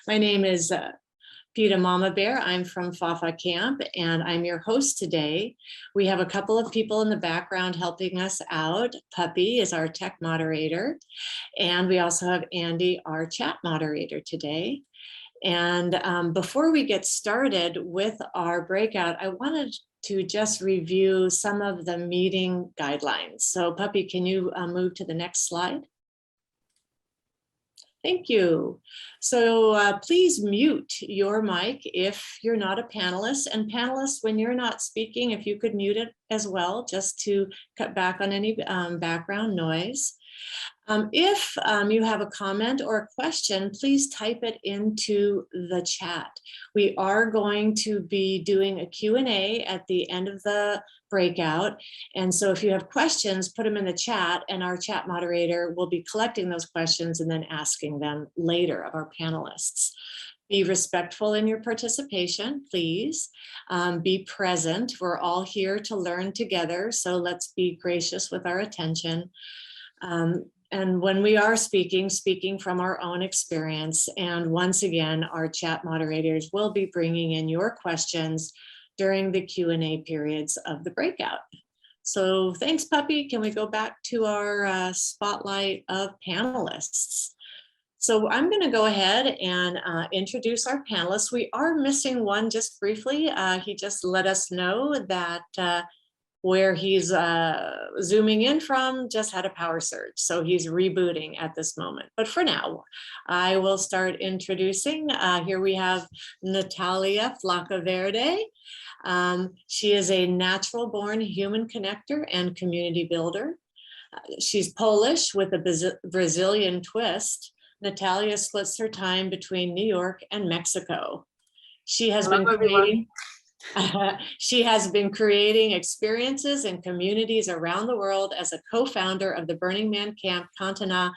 My name is Pita MamaBear. I'm from Fafa Camp and I'm your host today. We have a couple of people in the background helping us out. Puppy is our tech moderator. And we also have Andy, our chat moderator today. And before we get started with our breakout, I wanted to just review some of the meeting guidelines. So Puppy, can you move to the next slide? Thank you. So please mute your mic if you're not a panelist, and panelists, when you're not speaking, if you could mute it as well, just to cut back on any background noise. If you have a comment or a question, please type it into the chat. We are going to be doing a Q&A at the end of the breakout. And so if you have questions, put them in the chat and our chat moderator will be collecting those questions and then asking them later of our panelists. Be respectful in your participation, please. Be present. We're all here to learn together, so let's be gracious with our attention. And when we are speaking from our own experience. And once again, our chat moderators will be bringing in your questions during the Q&A periods of the breakout. So thanks, Puppy. Can we go back to our spotlight of panelists? So I'm going to go ahead and introduce our panelists. We are missing one just briefly. He just let us know that where he's zooming in from just had a power surge. So he's rebooting at this moment. But for now, I will start introducing. Here we have Natalia FlacaVerde. She is a natural born human connector and community builder. She's Polish with a Brazilian twist. Natalia splits her time between New York and Mexico. She has been creating experiences and communities around the world as a co-founder of the Burning Man Camp Continent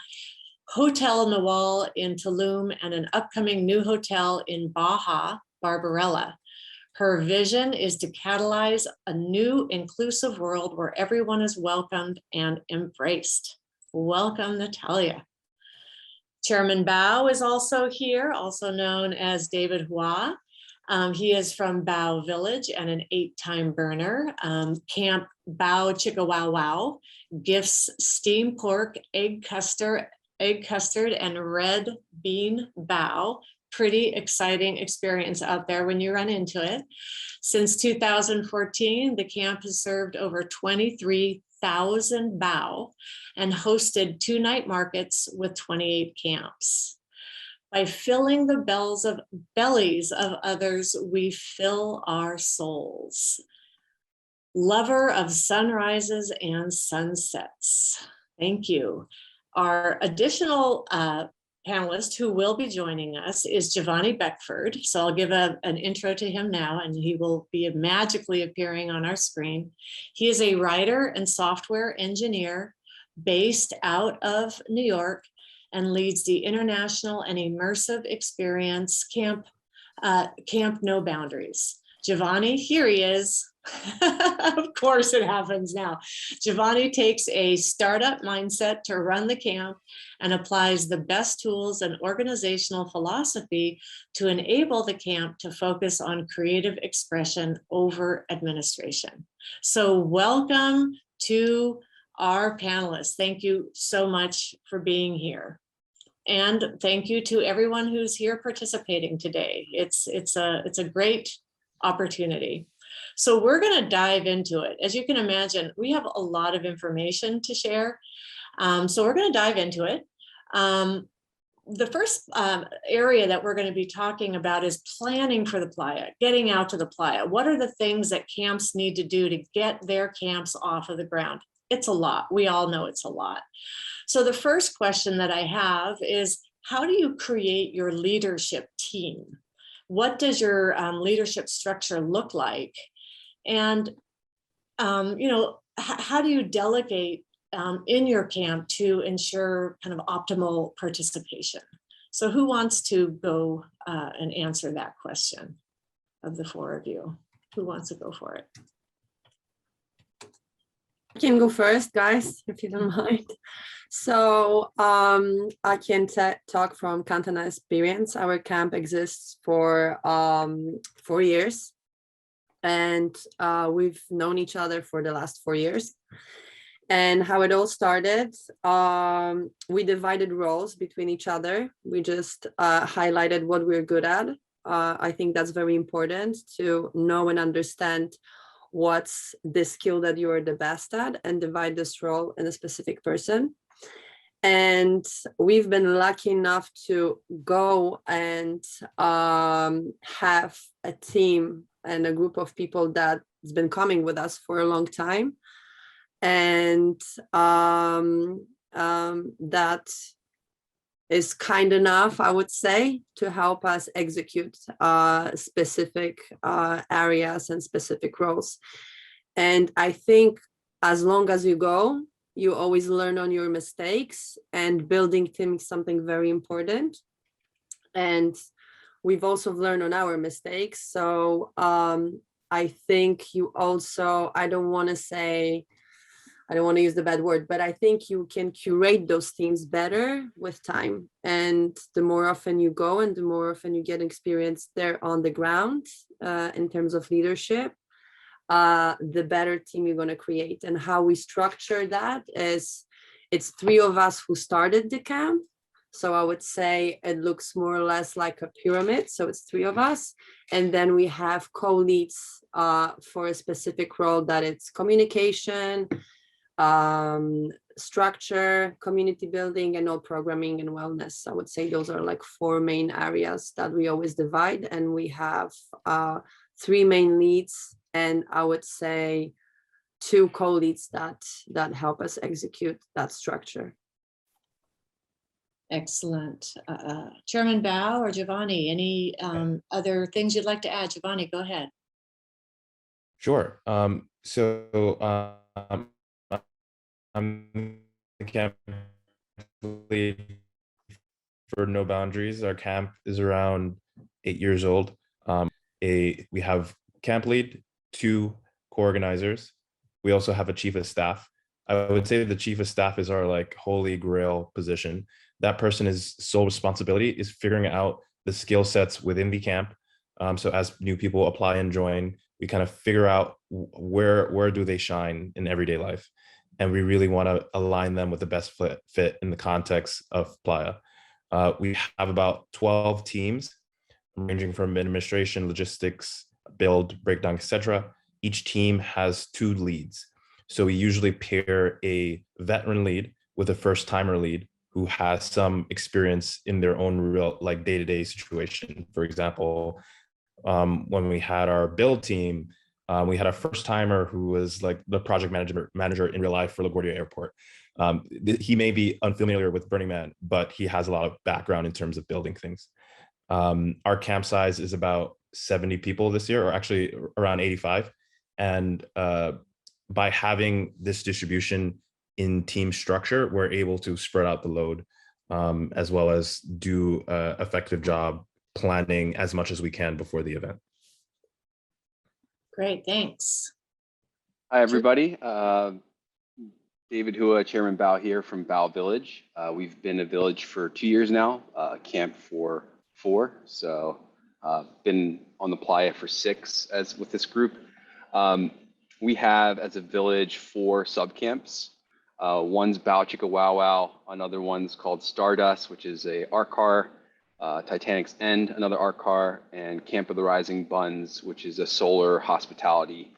Hotel Nawal in Tulum and an upcoming new hotel in Baja, Barbarella. Her vision is to catalyze a new inclusive world where everyone is welcomed and embraced. Welcome, Natalia. Chairman Bao is also here, also known as David Hua. He is from Bao Village and an 8-time burner. Camp Bao Chicka Wow Wow gifts steamed pork, egg custard, and red bean bao. Pretty exciting experience out there when you run into it. Since 2014, the camp has served over 23,000 bao and hosted 2 night markets with 28 camps. By filling the bellies of others, we fill our souls. Lover of sunrises and sunsets. Thank you. Our additional panelist who will be joining us is Juvoni Beckford. So I'll give an intro to him now, and he will be magically appearing on our screen. He is a writer and software engineer based out of New York and leads the international and immersive experience Camp No Boundaries. Juvoni, here he is. Of course it happens now. Juvoni takes a startup mindset to run the camp and applies the best tools and organizational philosophy to enable the camp to focus on creative expression over administration. So welcome to our panelists. Thank you so much for being here. And thank you to everyone who's here participating today. It's a great opportunity. So we're going to dive into it. As you can imagine, we have a lot of information to share. So we're going to dive into it. The first area that we're going to be talking about is planning for the playa, getting out to the playa. What are the things that camps need to do to get their camps off of the ground? It's a lot. We all know it's a lot. So the first question that I have is, how do you create your leadership team? What does your leadership structure look like? And, how do you delegate in your camp to ensure kind of optimal participation? So who wants to go and answer that question of the 4 of you? Who wants to go for it? I can go first, guys, if you don't mind. So I can talk from Cantana experience. Our camp exists for 4 years, and we've known each other for the last 4 years. And how it all started, we divided roles between each other. We just highlighted what we're good at. I think that's very important to know and understand what's the skill that you're the best at and divide this role in a specific person. And we've been lucky enough to go and have a team and a group of people that's been coming with us for a long time. And that is kind enough, I would say, to help us execute specific areas and specific roles. And I think as long as you go, you always learn on your mistakes, and building team is something very important. And we've also learned on our mistakes. So I think you also, I don't want to use the bad word, but I think you can curate those teams better with time. And the more often you go and the more often you get experience there on the ground in terms of leadership, the better team you're going to create. And how we structure that is, it's 3 of us who started the camp. So I would say it looks more or less like a pyramid. So it's 3 of us. And then we have co-leads for a specific role, that it's communication, structure, community building, and all programming and wellness. I would say those are like 4 main areas that we always divide. And we have 3 main leads, and I would say 2 co-leads that help us execute that structure. Excellent. Chairman Bao or Juvoni, any other things you'd like to add? Juvoni, go ahead. Sure. I'm the camp lead for No Boundaries. Our camp is around 8 years old. We have camp lead, 2 co-organizers. We also have a chief of staff. I would say the chief of staff is our like holy grail position. That person's sole responsibility is figuring out the skill sets within the camp. So as new people apply and join, we kind of figure out where do they shine in everyday life. And we really want to align them with the best fit in the context of Playa. We have about 12 teams, ranging from administration, logistics, build, breakdown, etc. Each team has 2 leads. So we usually pair a veteran lead with a first-timer lead who has some experience in their own real like day-to-day situation. For example, when we had our build team, we had a first-timer who was like the project manager in real life for LaGuardia Airport. He may be unfamiliar with Burning Man, but he has a lot of background in terms of building things. Our camp size is about 70 people this year, or actually around 85. And by having this distribution in team structure, we're able to spread out the load, as well as do an effective job planning as much as we can before the event. Great, thanks. Hi, everybody. David Hua, Chairman Bao here from Bao Village. We've been a village for 2 years now, camp for 4. So been on the playa for 6 as with this group. We have as a village 4 subcamps. One's Bao Chicka Wow Wow, another one's called Stardust, which is a art car, Titanic's End, another art car, and Camp of the Rising Buns, which is a solar hospitality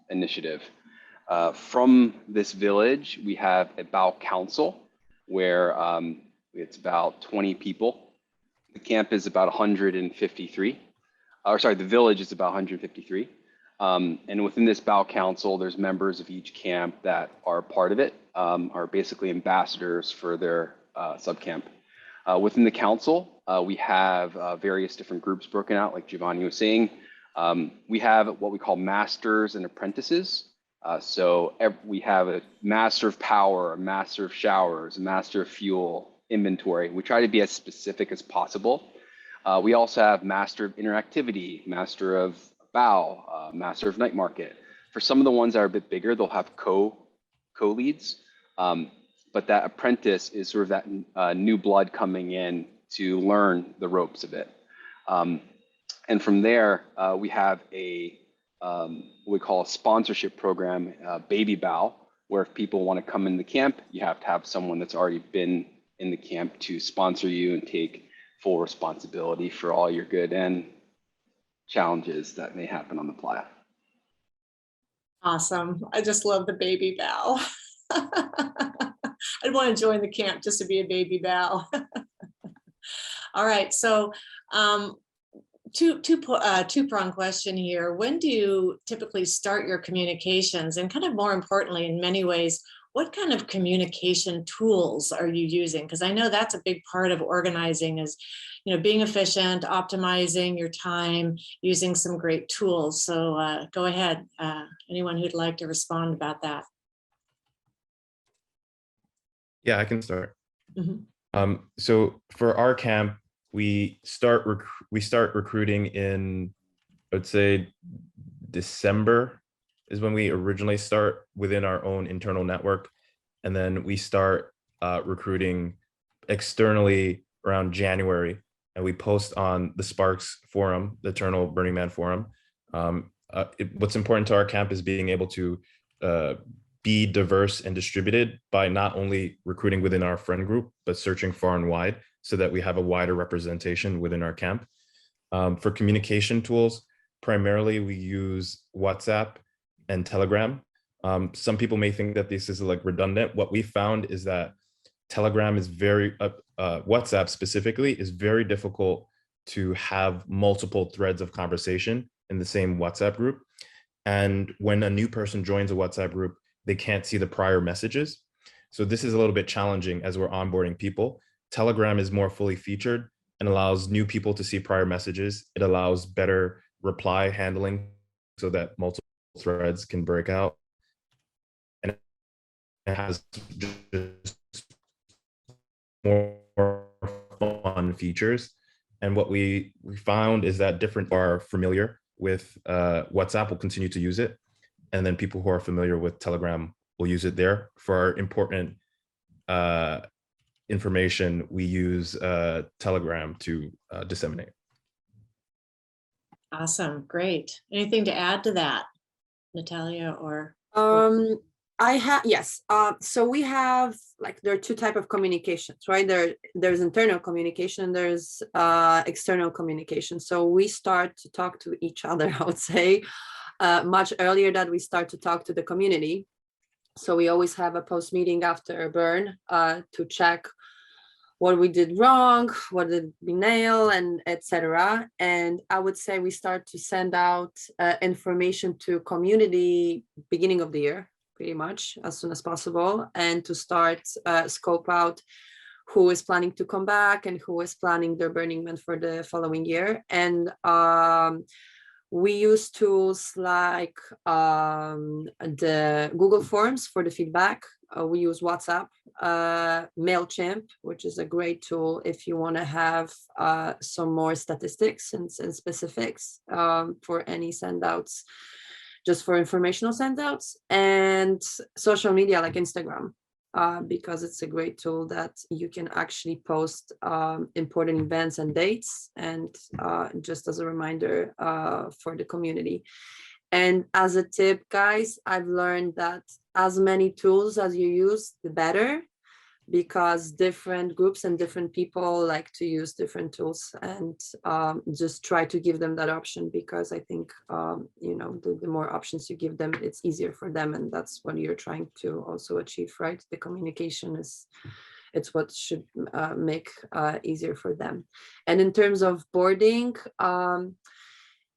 initiative. From this village, we have a Bao Council, where it's about 20 people. The camp is about 153. The village is about 153. And within this Bao Council, there's members of each camp that are part of it, are basically ambassadors for their subcamp. Within the council, we have various different groups broken out, like Juvoni was saying. We have what we call masters and apprentices. We have a master of power, a master of showers, a master of fuel, inventory. We try to be as specific as possible. We also have master of interactivity, master of bow, master of night market, For some of the ones that are a bit bigger, they'll have co-leads, but that apprentice is sort of that new blood coming in to learn the ropes of it. And from there, we have what we call a sponsorship program, Baby Bow, where if people want to come in the camp, you have to have someone that's already been in the camp to sponsor you and take full responsibility for all your good and challenges that may happen on the playa. Awesome. I just love the baby bow. I'd want to join the camp just to be a baby bow. All right. So two-prong question here. When do you typically start your communications? And kind of more importantly, in many ways, what kind of communication tools are you using? Because I know that's a big part of organizing is, being efficient, optimizing your time, using some great tools. So go ahead, anyone who'd like to respond about that. Yeah, I can start. Mm-hmm. So for our camp, we start recruiting in, I would say, December is when we originally start within our own internal network. And then we start recruiting externally around January. And we post on the Sparks forum, the Eternal Burning Man forum. What's important to our camp is being able to be diverse and distributed by not only recruiting within our friend group, but searching far and wide so that we have a wider representation within our camp. For communication tools, primarily we use WhatsApp and Telegram. Some people may think that this is like redundant. What we found is that Telegram is WhatsApp specifically is very difficult to have multiple threads of conversation in the same WhatsApp group. And when a new person joins a WhatsApp group, they can't see the prior messages. So this is a little bit challenging as we're onboarding people. Telegram is more fully featured and allows new people to see prior messages. It allows better reply handling so that multiple threads can break out. And it has just more fun features. And what we found is that different are familiar with WhatsApp will continue to use it. And then people who are familiar with Telegram will use it there. For our important information, we use Telegram to disseminate. Awesome. Great. Anything to add to that, Natalia or? Yes. So we have there are two types of communications, right? There's internal communication, there's external communication. So we start to talk to each other, I would say, much earlier that we start to talk to the community. So we always have a post meeting after a burn to check what we did wrong, what did we nail, and etc. And I would say we start to send out information to community beginning of the year, pretty much as soon as possible, and to start scope out who is planning to come back and who is planning their Burning Man for the following year. And we use tools like the Google Forms for the feedback. We use WhatsApp, MailChimp, which is a great tool if you want to have some more statistics and specifics for any sendouts, just for informational sendouts, and social media like Instagram, because it's a great tool that you can actually post important events and dates, and just as a reminder for the community. And as a tip, guys, I've learned that as many tools as you use, the better, because different groups and different people like to use different tools, and just try to give them that option, because I think, the more options you give them, it's easier for them. And that's what you're trying to also achieve, right? The communication it's what should make easier for them. And in terms of boarding,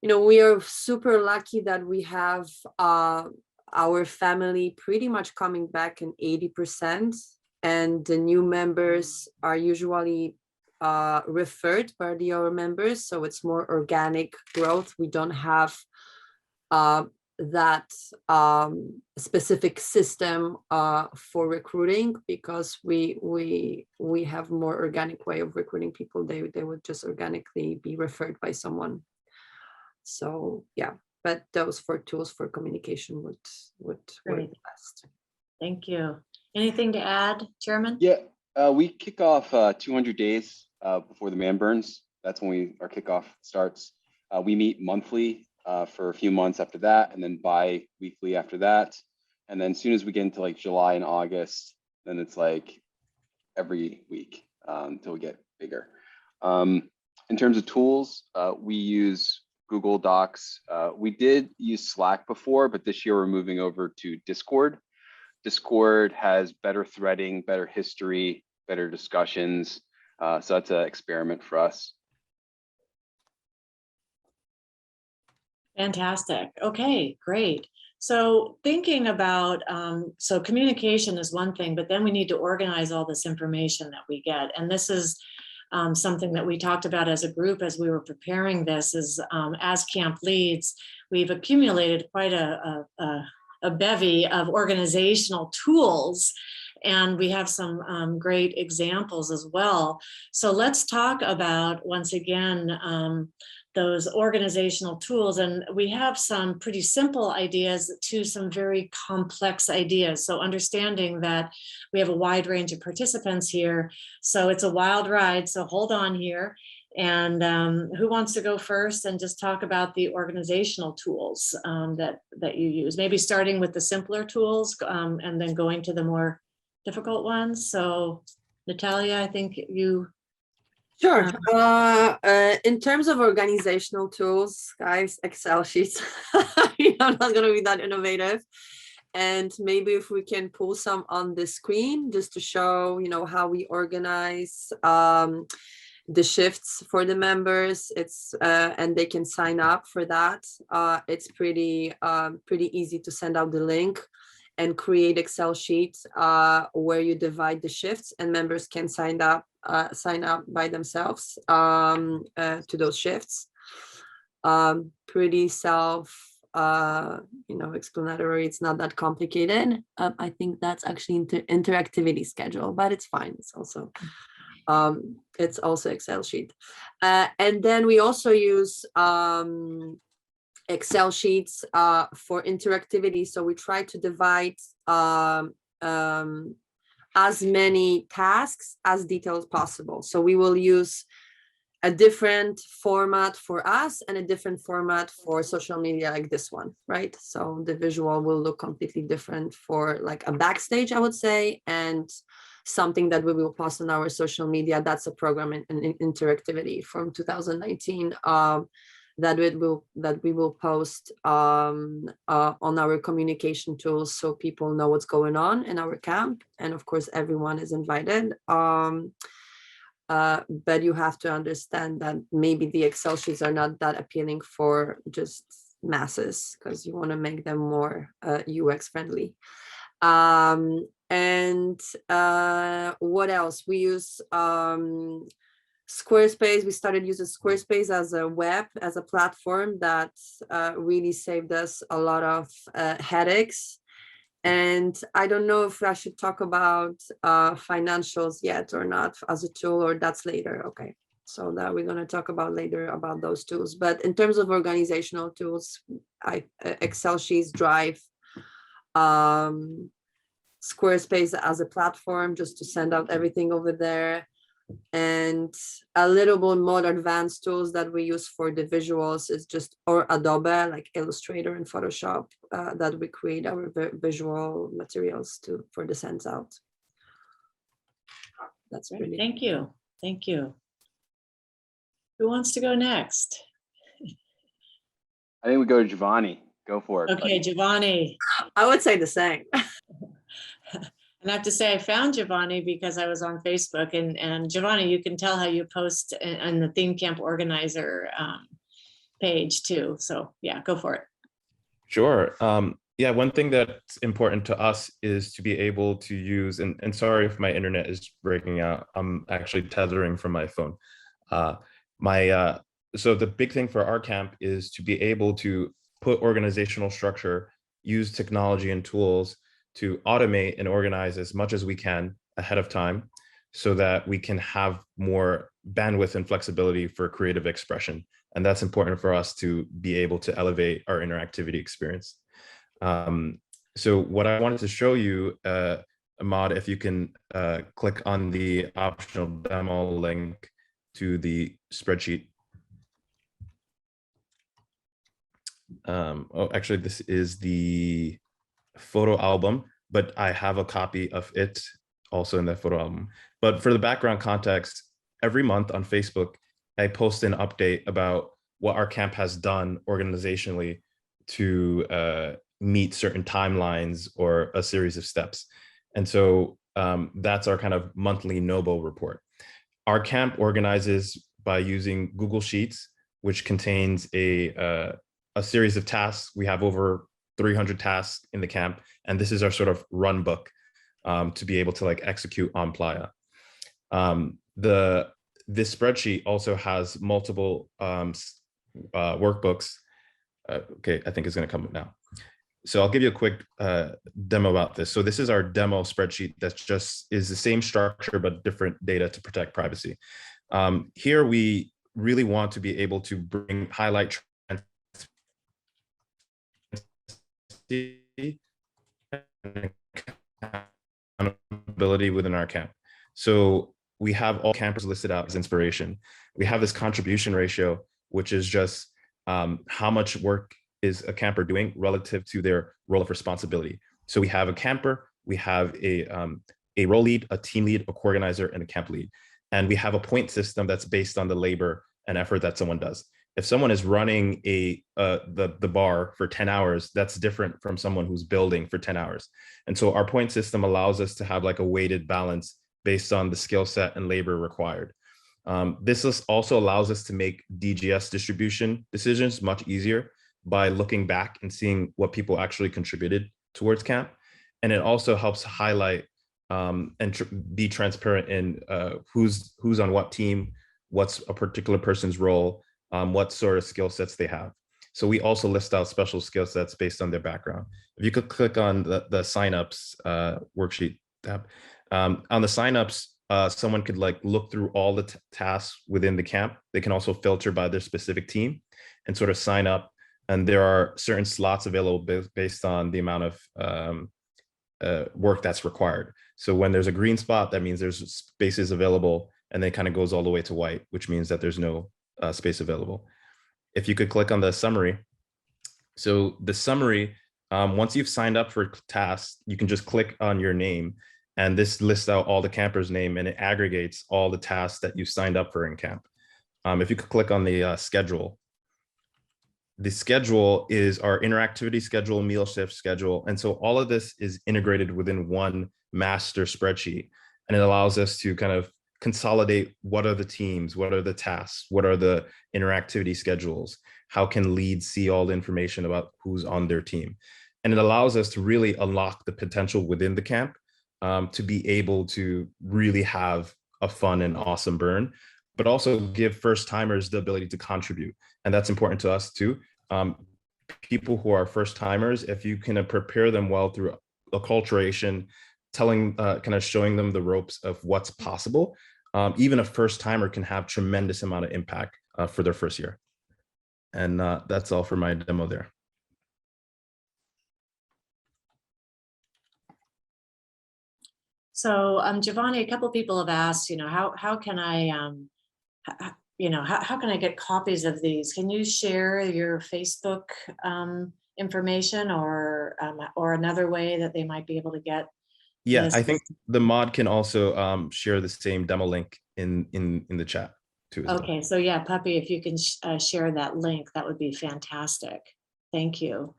we are super lucky that we have our family pretty much coming back in 80%, and the new members are usually referred by the other members, so it's more organic growth. We don't have that specific system for recruiting, because we have more organic way of recruiting people. They would just organically be referred by someone. So yeah, but those four tools for communication would Great. be best. Thank you. Anything to add, Chairman? Yeah, we kick off 200 days before the man burns. That's when our kickoff starts. We meet monthly for a few months after that, and then bi-weekly after that. And then as soon as we get into like July and August, then it's like every week until we get bigger. In terms of tools, we use Google Docs. We did use Slack before, but this year we're moving over to Discord. Discord has better threading, better history, better discussions. So that's an experiment for us. Fantastic. Okay, great. So thinking about, so communication is one thing, but then we need to organize all this information that we get. And this is something that we talked about as a group as we were preparing this is as camp leads, we've accumulated quite a bevy of organizational tools, and we have some great examples as well. So let's talk about, once again, those organizational tools. And we have some pretty simple ideas to some very complex ideas. So understanding that we have a wide range of participants here. So it's a wild ride, so hold on here. And who wants to go first and just talk about the organizational tools that you use? Maybe starting with the simpler tools and then going to the more difficult ones. So Natalia, I think you. Sure. In terms of organizational tools, guys, Excel sheets, I'm not going to be that innovative. And maybe if we can pull some on the screen just to show, how we organize the shifts for the members. It's and they can sign up for that. It's pretty easy to send out the link and create Excel sheets where you divide the shifts, and members can sign up by themselves to those shifts. Pretty explanatory. It's not that complicated. I think that's actually interactivity schedule, but it's fine. It's also Excel sheet. And then we also use Excel sheets for interactivity. So we try to divide as many tasks as detailed as possible. So we will use a different format for us and a different format for social media like this one, right? So the visual will look completely different for like a backstage, I would say, and something that we will post on our social media. That's a program in interactivity from 2019 that we will post on our communication tools so people know what's going on in our camp. And of course, everyone is invited. But you have to understand that maybe the Excel sheets are not that appealing for just masses because you want to make them more UX friendly. And what else? We use Squarespace. We started using Squarespace as a platform that really saved us a lot of headaches. And I don't know if I should talk about financials yet or not as a tool, or that's later. Okay, so that we're going to talk about later about those tools. But in terms of organizational tools, Excel sheets, Drive, Squarespace as a platform just to send out everything over there, and a little bit more advanced tools that we use for the visuals is just or Adobe like Illustrator and Photoshop that we create our visual materials for the sends out. That's pretty. Thank you. Who wants to go next? I think we go to Juvoni. Go for it. Okay, buddy. Juvoni. I would say the same. And I have to say, I found Juvoni because I was on Facebook, and Juvoni, you can tell how you post on the Theme Camp Organizer page too. So yeah, go for it. Sure. Yeah, one thing that's important to us is to be able to use, and sorry if my internet is breaking out, I'm actually tethering from my phone. So the big thing for our camp is to be able to put organizational structure, use technology and tools to automate and organize as much as we can ahead of time so that we can have more bandwidth and flexibility for creative expression. And that's important for us to be able to elevate our interactivity experience. So what I wanted to show you, Ahmad, if you can click on the optional demo link to the spreadsheet. Oh, actually, this is the photo album, but I have a copy of it also in the photo album. But for the background context, every month on Facebook, I post an update about what our camp has done organizationally to meet certain timelines or a series of steps. And so that's our kind of monthly NOBO report. Our camp organizes by using Google Sheets, which contains a series of tasks. We have over 300 tasks in the camp, and this is our sort of run book to be able to like execute on Playa. This spreadsheet also has multiple workbooks. Okay, I think it's going to come up now. So I'll give you a quick demo about this. So this is our demo spreadsheet that just is the same structure, but different data to protect privacy. Here we really want to be able to highlight accountability within our camp. So we have all campers listed out as inspiration. We have this contribution ratio, which is just how much work is a camper doing relative to their role of responsibility. So we have a camper, we have a role lead, a team lead, a co-organizer, and a camp lead. And we have a point system that's based on the labor and effort that someone does. If someone is running the bar for 10 hours, that's different from someone who's building for 10 hours. And so our point system allows us to have like a weighted balance based on the skill set and labor required. This also allows us to make DGS distribution decisions much easier by looking back and seeing what people actually contributed towards camp. And it also helps highlight and be transparent in who's on what team, what's a particular person's role, what sort of skill sets they have. So we also list out special skill sets based on their background. If you could click on the signups worksheet tab. On the signups, someone could like look through all the tasks within the camp. They can also filter by their specific team and sort of sign up. And there are certain slots available based on the amount of work that's required. So when there's a green spot, that means there's spaces available, and then it kind of goes all the way to white, which means that there's no space available. If you could click on the summary. So the summary, once you've signed up for tasks, you can just click on your name, and this lists out all the campers' name, and it aggregates all the tasks that you signed up for in camp. If you could click on the schedule. The schedule is our interactivity schedule, meal shift schedule. And so all of this is integrated within one master spreadsheet. And it allows us to kind of consolidate what are the teams, what are the tasks, what are the interactivity schedules, how can leads see all the information about who's on their team. And it allows us to really unlock the potential within the camp to be able to really have a fun and awesome burn, but also give first timers the ability to contribute. And that's important to us too. People who are first timers, if you can prepare them well through acculturation, telling, kind of showing them the ropes of what's possible, even a first timer can have tremendous amount of impact for their first year. And that's all for my demo there. So Juvoni, a couple people have asked, how can I, how can I get copies of these? Can you share your Facebook information or another way that they might be able to get? Yeah, this? I think the mod can also share the same demo link in the chat too. Okay, so yeah, Puppy, if you can share that link, that would be fantastic. Thank you.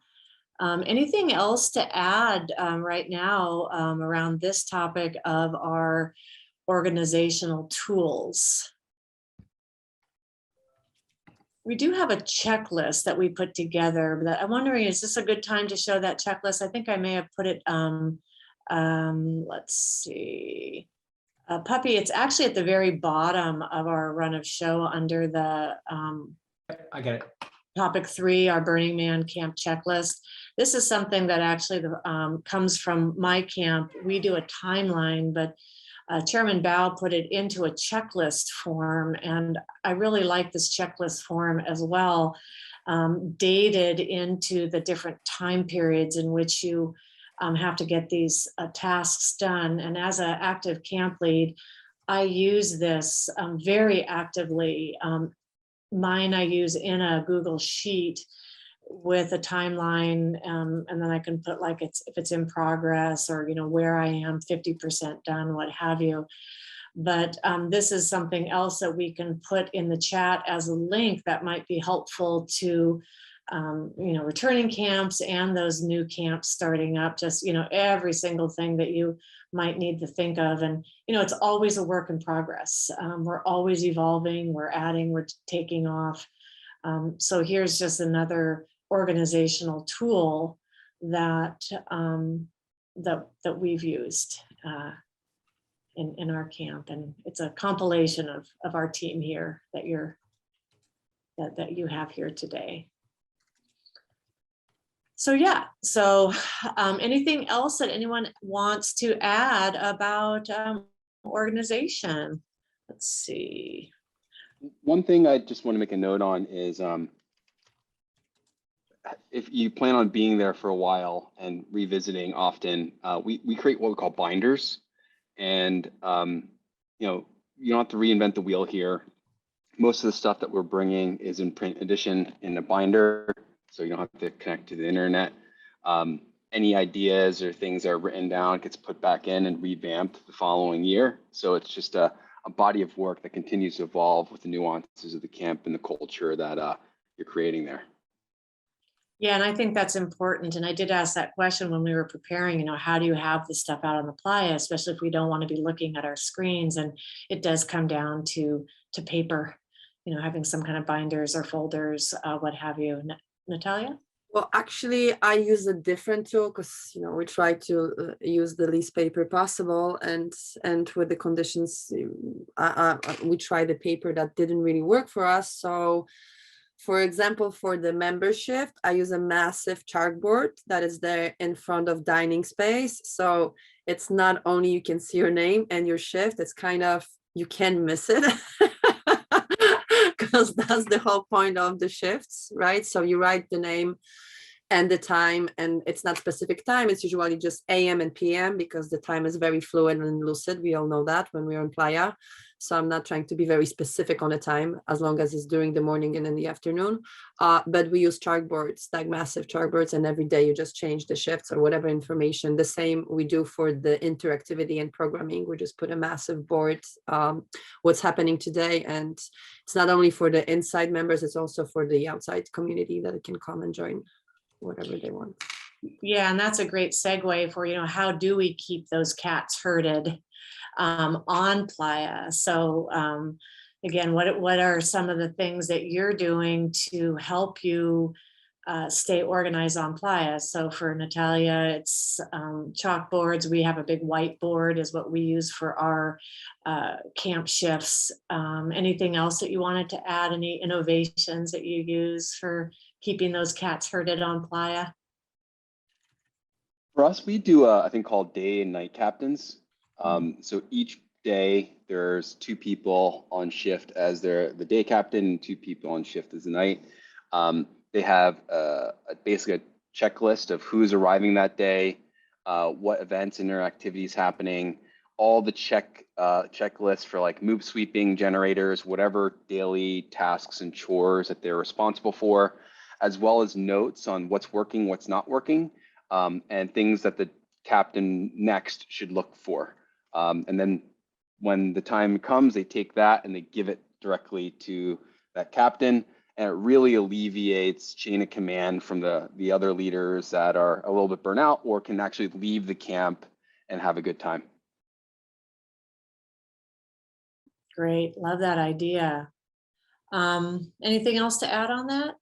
Anything else to add right now around this topic of our organizational tools? We do have a checklist that we put together, but I'm wondering, is this a good time to show that checklist? I think I may have put it, let's see, Puppy, it's actually at the very bottom of our run of show under the I get it. topic 3, our Burning Man camp checklist. This is something that actually comes from my camp. We do a timeline, but Chairman Bao put it into a checklist form, and I really like this checklist form as well, dated into the different time periods in which you have to get these tasks done. And as an active camp lead, I use this very actively. Mine I use in a Google Sheet with a timeline, and then I can put like if it's in progress, or where I am 50% done, what have you. But this is something else that we can put in the chat as a link that might be helpful to returning camps and those new camps starting up. Just every single thing that you might need to think of. And it's always a work in progress. We're always evolving, we're adding, we're taking off. So here's just another organizational tool that that we've used in our camp, and it's a compilation of our team here that you have here today. So yeah, so anything else that anyone wants to add about organization? Let's see. One thing I just want to make a note on is if you plan on being there for a while and revisiting often, we create what we call binders. And you don't have to reinvent the wheel here. Most of the stuff that we're bringing is in print edition in a binder, so you don't have to connect to the internet. Any ideas or things that are written down gets put back in and revamped the following year. So it's just a body of work that continues to evolve with the nuances of the camp and the culture that you're creating there. Yeah, and I think that's important. And I did ask that question when we were preparing, how do you have this stuff out on the playa, especially if we don't want to be looking at our screens. And it does come down to paper, having some kind of binders or folders, what have you. Natalia? Well, actually, I use a different tool because we try to use the least paper possible, and with the conditions, we tried the paper that didn't really work for us. So, for example, for the membership, I use a massive chalkboard that is there in front of dining space. So it's not only you can see your name and your shift, it's kind of you can't miss it. Because that's the whole point of the shifts, right? So you write the name and the time, and it's not specific time. It's usually just AM and PM because the time is very fluid and lucid. We all know that when we're on playa. So I'm not trying to be very specific on the time, as long as it's during the morning and in the afternoon. But we use chalkboards, like massive chalkboards, and every day you just change the shifts or whatever information. The same we do for the interactivity and programming. We just put a massive board, what's happening today. And it's not only for the inside members, it's also for the outside community that can come and join whatever they want. Yeah, and that's a great segue for, how do we keep those cats herded on playa? So again, what are some of the things that you're doing to help you stay organized on playa? So for Natalia, it's chalkboards. We have a big whiteboard is what we use for our camp shifts. Anything else that you wanted to add? Any innovations that you use for keeping those cats herded on playa? For us, we do a thing called day and night captains. So each day there's 2 people on shift as the day captain and 2 people on shift as the night. They have basically a checklist of who's arriving that day, what events and their activities happening, all the checklists for like move sweeping, generators, whatever daily tasks and chores that they're responsible for, as well as notes on what's working, what's not working, and things that the captain next should look for. And then when the time comes, they take that and they give it directly to that captain. And it really alleviates chain of command from the other leaders that are a little bit burnt out or can actually leave the camp and have a good time. Great, love that idea. Anything else to add on that,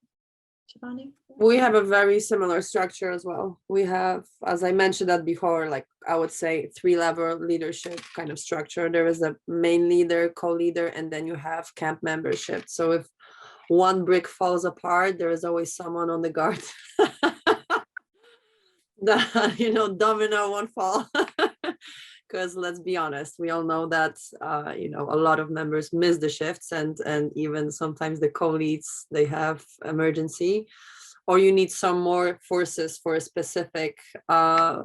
Juvoni? We have a very similar structure as well. We have, as I mentioned that before, like I would say 3-level leadership kind of structure. There is a main leader, co-leader, and then you have camp membership. So if one brick falls apart, there is always someone on the guard. The domino won't fall. because let's be honest, we all know that a lot of members miss the shifts, and even sometimes the co-leads, they have emergency, or you need some more forces for a specific I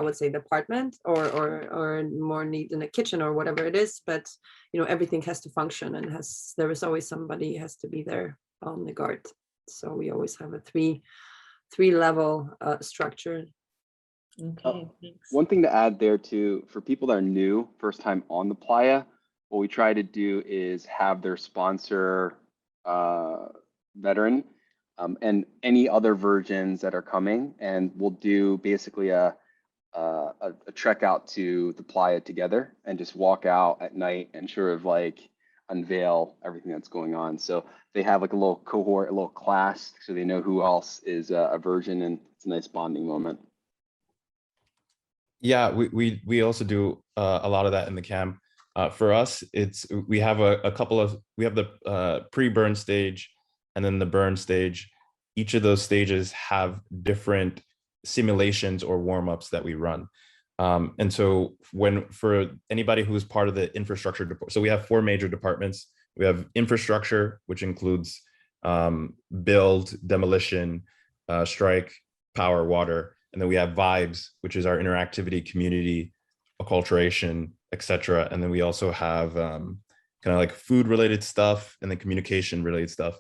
would say department, or more need in the kitchen or whatever it is. But everything has to function, and there is always somebody has to be there on the guard. So we always have a three level structure. Okay, thanks. One thing to add there too, for people that are new, first time on the playa, what we try to do is have their sponsor veteran and any other virgins that are coming, and we'll do basically a trek out to the playa together and just walk out at night and sort of like unveil everything that's going on. So they have like a little cohort, a little class, so they know who else is a virgin, and it's a nice bonding moment. Yeah, we also do a lot of that in the camp. For us, we have we have the pre-burn stage and then the burn stage. Each of those stages have different simulations or warm-ups that we run. And so for anybody who's part of the infrastructure, so we have 4 major departments. We have infrastructure, which includes build, demolition, strike, power, water. And then we have vibes, which is our interactivity, community, acculturation, etc. And then we also have kind of like food related stuff and then communication related stuff.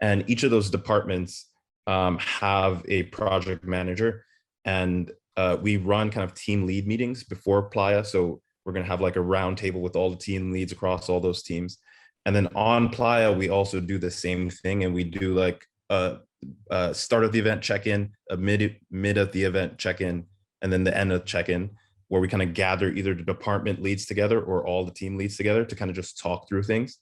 And each of those departments have a project manager, and we run kind of team lead meetings before playa. So we're going to have like a round table with all the team leads across all those teams. And then on playa, we also do the same thing, and we do like start of the event check-in, a mid of the event check-in, and then the end of check-in, where we kind of gather either the department leads together or all the team leads together to kind of just talk through things.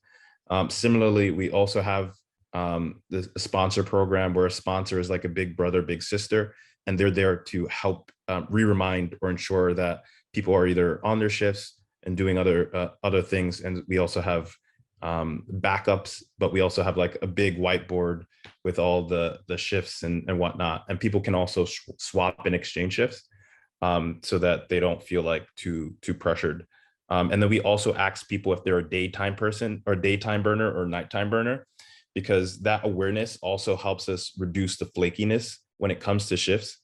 Similarly, we also have the sponsor program, where a sponsor is like a big brother, big sister, and they're there to help re-remind or ensure that people are either on their shifts and doing other things. And we also have backups, but we also have like a big whiteboard with all the shifts and whatnot, and people can also swap and exchange shifts so that they don't feel like too pressured. And then we also ask people if they're a daytime person or daytime burner or nighttime burner, because that awareness also helps us reduce the flakiness when it comes to shifts,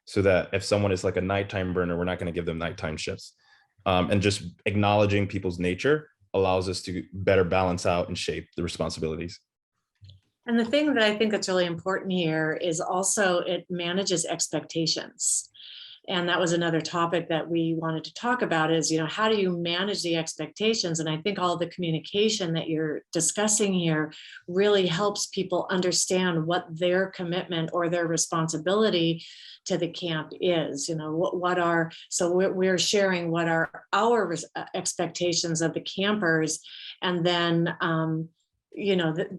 so that if someone is like a nighttime burner, we're not going to give them nighttime shifts. And just acknowledging people's nature allows us to better balance out and shape the responsibilities. And the thing that I think that's really important here is also it manages expectations. And that was another topic that we wanted to talk about is, how do you manage the expectations? And I think all the communication that you're discussing here really helps people understand what their commitment or their responsibility to the camp is. So we're sharing what are our expectations of the campers, and then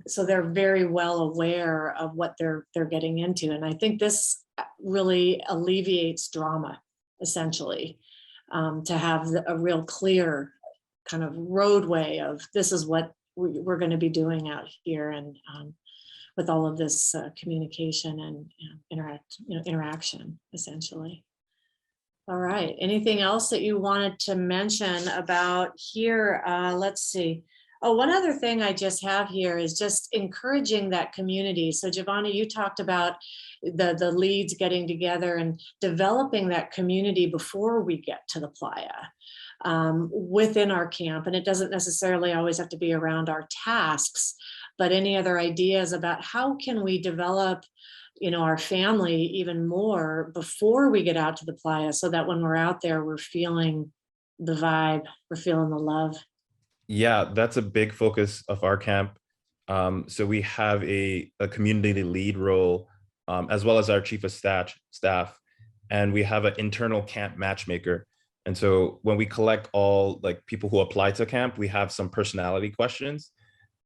so they're very well aware of what they're getting into. And I think this really alleviates drama, essentially, to have a real clear kind of roadway of this is what we're going to be doing out here, and with all of this communication and interaction, essentially. All right. Anything else that you wanted to mention about here? Let's see. Oh, one other thing I just have here is just encouraging that community. So Juvoni, you talked about the leads getting together and developing that community before we get to the playa within our camp. And it doesn't necessarily always have to be around our tasks, but any other ideas about how can we develop our family even more before we get out to the playa, so that when we're out there, we're feeling the vibe, we're feeling the love. Yeah, that's a big focus of our camp. So we have a community lead role, as well as our chief of staff, and we have an internal camp matchmaker. And so when we collect all like people who apply to camp, we have some personality questions,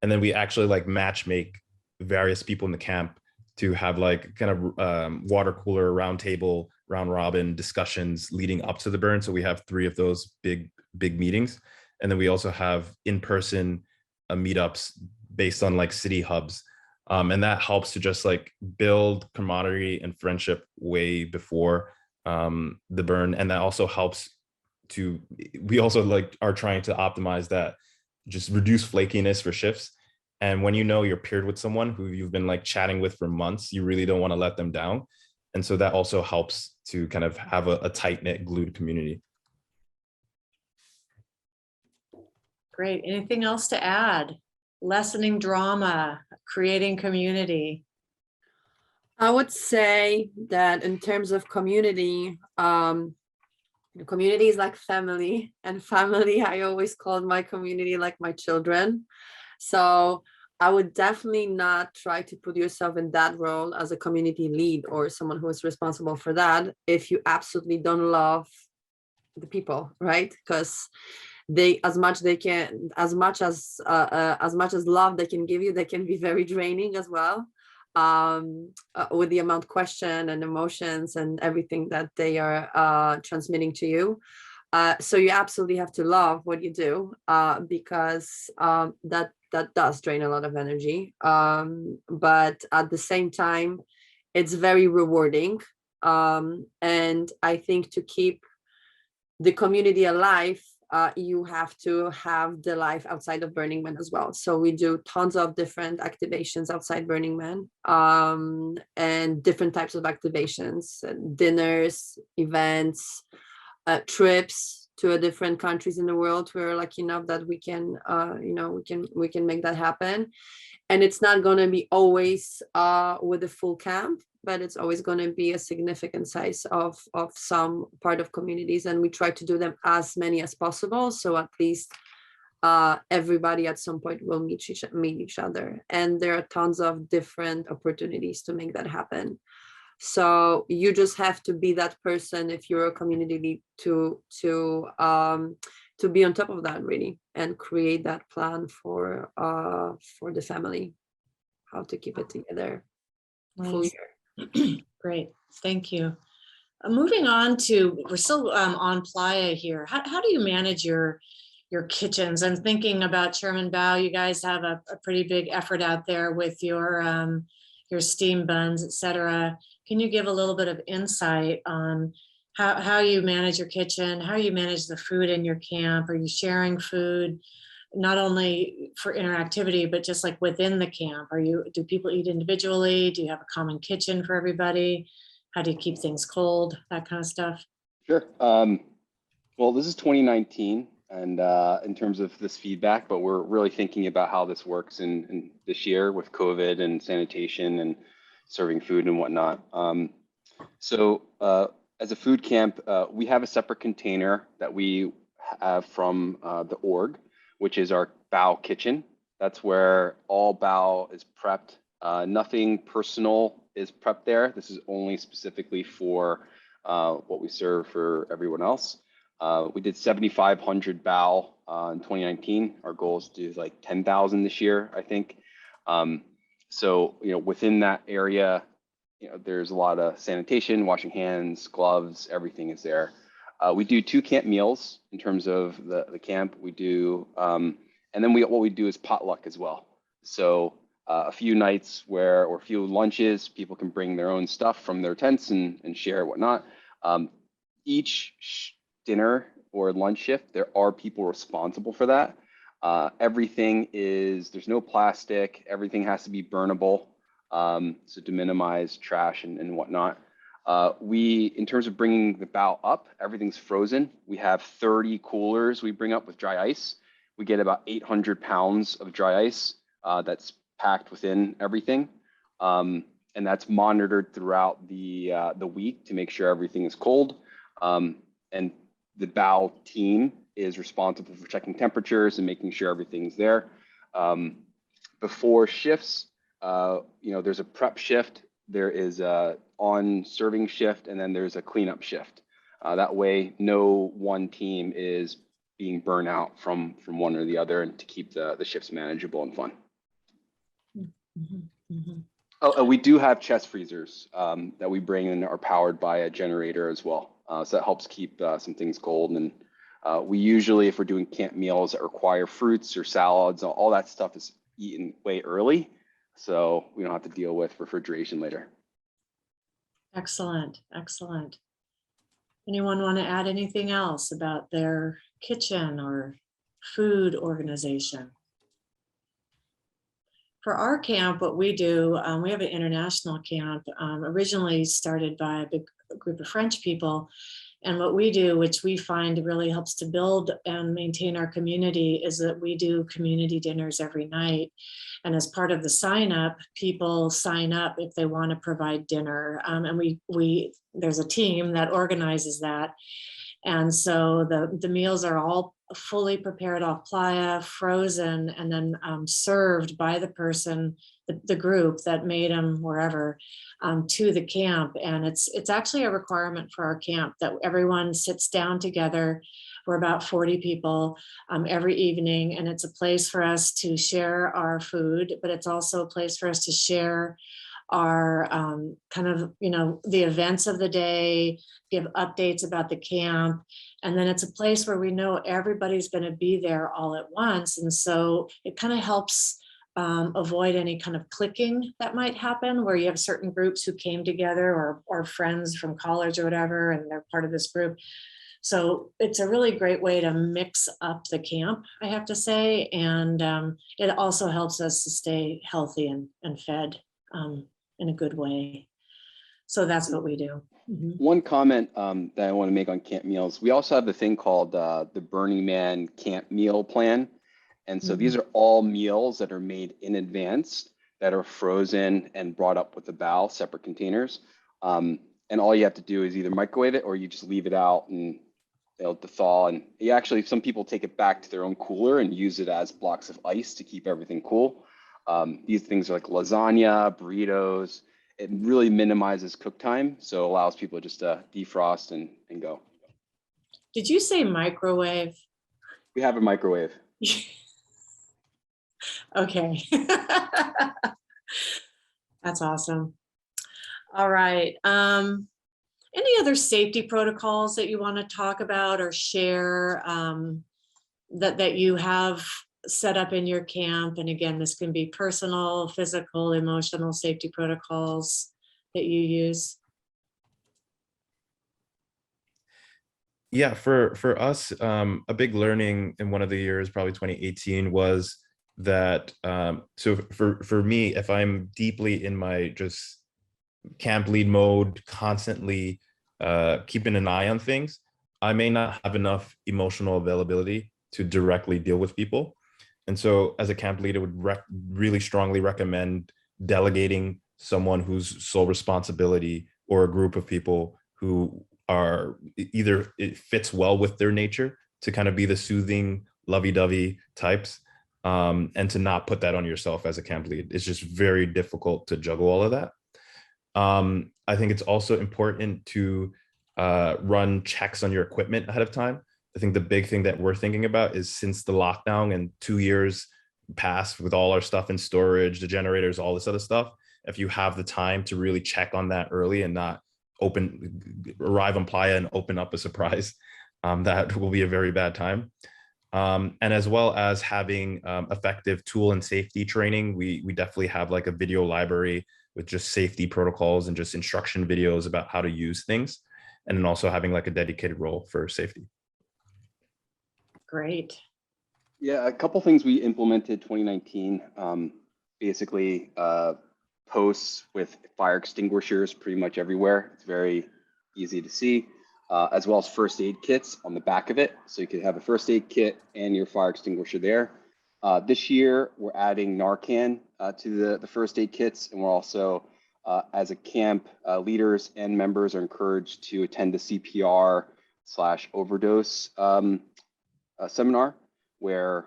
and then we actually like match make various people in the camp to have like kind of water cooler round table, round robin discussions leading up to the burn. So we have 3 of those big meetings. And then we also have in-person meetups based on like city hubs. And that helps to just like build camaraderie and friendship way before the burn, and that also helps to, we also like are trying to optimize that, just reduce flakiness for shifts. And when you know you're paired with someone who you've been like chatting with for months, you really don't want to let them down. And so that also helps to kind of have a tight-knit, glued community. Great. Anything else to add? Lessening drama, creating community. I would say that in terms of community, the community is like family, and family, I always called my community like my children. So I would definitely not try to put yourself in that role as a community lead or someone who is responsible for that if you absolutely don't love the people, right? Because they, as much as love they can give you, they can be very draining as well, with the amount of question and emotions and everything that they are transmitting to you. So you absolutely have to love what you do, because that does drain a lot of energy. But at the same time, it's very rewarding. And I think to keep the community alive, you have to have the life outside of Burning Man as well. So we do tons of different activations outside Burning Man, and different types of activations, dinners, events, trips to different countries in the world. We're lucky enough that we can, we can make that happen. And it's not going to be always with a full camp, but it's always going to be a significant size of some part of communities. And we try to do them as many as possible. So at least everybody at some point will meet each other. And there are tons of different opportunities to make that happen. So you just have to be that person if you're a community lead to be on top of that, really, and create that plan for the family, how to keep it together full Nice. year. Great, thank you. Moving on to, we're still on playa here. How do you manage your kitchens? I'm thinking about Chairman Bao. You guys have a pretty big effort out there with your steam buns, etc. Can you give a little bit of insight on how you manage your kitchen, how you manage the food in your camp? Are you sharing food, not only for interactivity, but just like within the camp? Do people eat individually? Do you have a common kitchen for everybody? How do you keep things cold? That kind of stuff. Sure. Well, this is 2019, and in terms of this feedback, but we're really thinking about how this works in this year with COVID and sanitation and serving food and whatnot. So as a food camp, we have a separate container that we have from the org, which is our Bao kitchen. That's where all Bao is prepped. Nothing personal is prepped there. This is only specifically for what we serve for everyone else. We did 7,500 Bao in 2019. Our goal is to do like 10,000 this year, I think. So, within that area, there's a lot of sanitation, washing hands, gloves, everything is there. We do 2 camp meals in terms of the camp. We do, and then what we do is potluck as well. So a few nights or a few lunches, people can bring their own stuff from their tents and share whatnot. Each dinner or lunch shift, there are people responsible for that. There's no plastic, everything has to be burnable. So to minimize trash and whatnot. In terms of bringing the Bao up, everything's frozen. We have 30 coolers we bring up with dry ice. We get about 800 pounds of dry ice that's packed within everything. And that's monitored throughout the week to make sure everything is cold. And the Bao team is responsible for checking temperatures and making sure everything's there. Before shifts, there's a prep shift, there is a on serving shift, and then there's a cleanup shift. That way, no one team is being burnt out from one or the other, and to keep the shifts manageable and fun. Mm-hmm. Mm-hmm. Oh, we do have chest freezers that we bring in, are powered by a generator as well. So that helps keep some things cold. And we usually, if we're doing camp meals that require fruits or salads, all that stuff is eaten way early, so we don't have to deal with refrigeration later. Excellent, excellent. Anyone want to add anything else about their kitchen or food organization? For our camp, what we do, we have an international camp, originally started by a big group of French people. And what we do, which we find really helps to build and maintain our community, is that we do community dinners every night. And as part of the sign up, people sign up if they want to provide dinner. And there's a team that organizes that. And so the meals are all fully prepared off playa, frozen, and then served by the person, the group that made them wherever, to the camp. And it's actually a requirement for our camp that everyone sits down together. We're about 40 people every evening, and it's a place for us to share our food, but it's also a place for us to share our kind of, the events of the day, give updates about the camp. And then it's a place where we know everybody's going to be there all at once. And so it kind of helps avoid any kind of clicking that might happen, where you have certain groups who came together or friends from college or whatever, and they're part of this group. So it's a really great way to mix up the camp, I have to say. And it also helps us to stay healthy and fed in a good way. So that's what we do. Mm-hmm. One comment that I want to make on camp meals. We also have a thing called the Burning Man Camp Meal Plan. And so these are all meals that are made in advance, that are frozen and brought up with the bow, separate containers. And all you have to do is either microwave it or you just leave it out and it'll thaw. And you actually, some people take it back to their own cooler and use it as blocks of ice to keep everything cool. These things are like lasagna, burritos. It really minimizes cook time, so it allows people just to defrost and go. Did you say microwave? We have a microwave. Okay. That's awesome. All right. Any other safety protocols that you want to talk about or share that you have set up in your camp? And again, this can be personal, physical, emotional safety protocols that you use. Yeah, for us, a big learning in one of the years, probably 2018, was that so for me, if I'm deeply in my just camp lead mode, constantly keeping an eye on things, I may not have enough emotional availability to directly deal with people. And so as a camp leader, would really strongly recommend delegating someone whose sole responsibility, or a group of people who are either it fits well with their nature to kind of be the soothing, lovey-dovey types, and to not put that on yourself as a camp lead. It's just very difficult to juggle all of that. I think it's also important to run checks on your equipment ahead of time. I think the big thing that we're thinking about is, since the lockdown and 2 years passed with all our stuff in storage, the generators, all this other stuff, if you have the time to really check on that early and not arrive on playa and open up a surprise, that will be a very bad time. And as well as having effective tool and safety training, we definitely have like a video library with just safety protocols and just instruction videos about how to use things, and then also having like a dedicated role for safety. Great. Yeah, a couple things we implemented 2019, basically posts with fire extinguishers pretty much everywhere. It's very easy to see, as well as first aid kits on the back of it. So you could have a first aid kit and your fire extinguisher there. This year, we're adding Narcan to the first aid kits, and we're also, as a camp, leaders and members are encouraged to attend the CPR/overdose seminar, where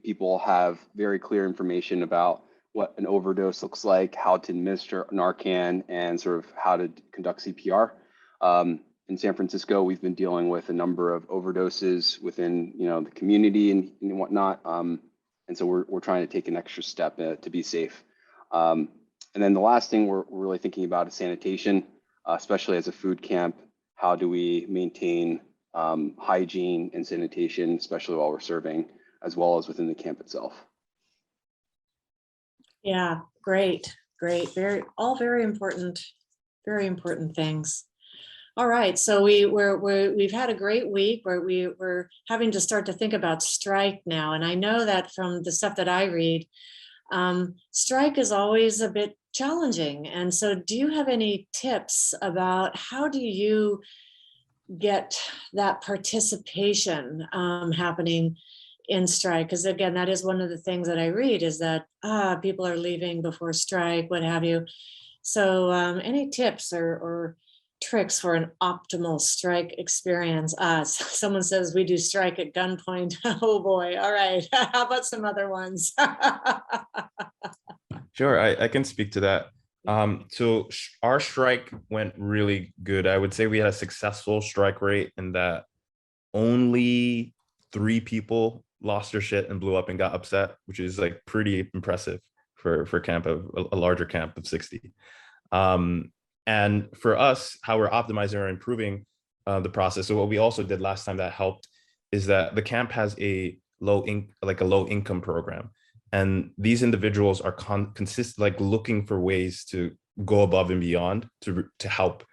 people have very clear information about what an overdose looks like, how to administer Narcan, and sort of how to conduct CPR. In San Francisco, we've been dealing with a number of overdoses within, the community and whatnot. And so we're trying to take an extra step to be safe. And then the last thing we're really thinking about is sanitation, especially as a food camp. How do we maintain hygiene and sanitation, especially while we're serving, as well as within the camp itself? Yeah, great. All very important things. All right, so we've had a great week where we're having to start to think about strike now. And I know that from the stuff that I read, strike is always a bit challenging. And so do you have any tips about how do you get that participation happening in strike? Because again, that is one of the things that I read is that people are leaving before strike, what have you. So any tips or tricks for an optimal strike experience? Someone says we do strike at gunpoint. Oh boy. All right. How about some other ones? Sure, I can speak to that. So our strike went really good. I would say we had a successful strike rate in that only 3 people lost their shit and blew up and got upset, which is like pretty impressive for camp of a larger camp of 60. And for us, how we're optimizing or improving the process. So what we also did last time that helped is that the camp has a low income program, and these individuals are looking for ways to go above and beyond to help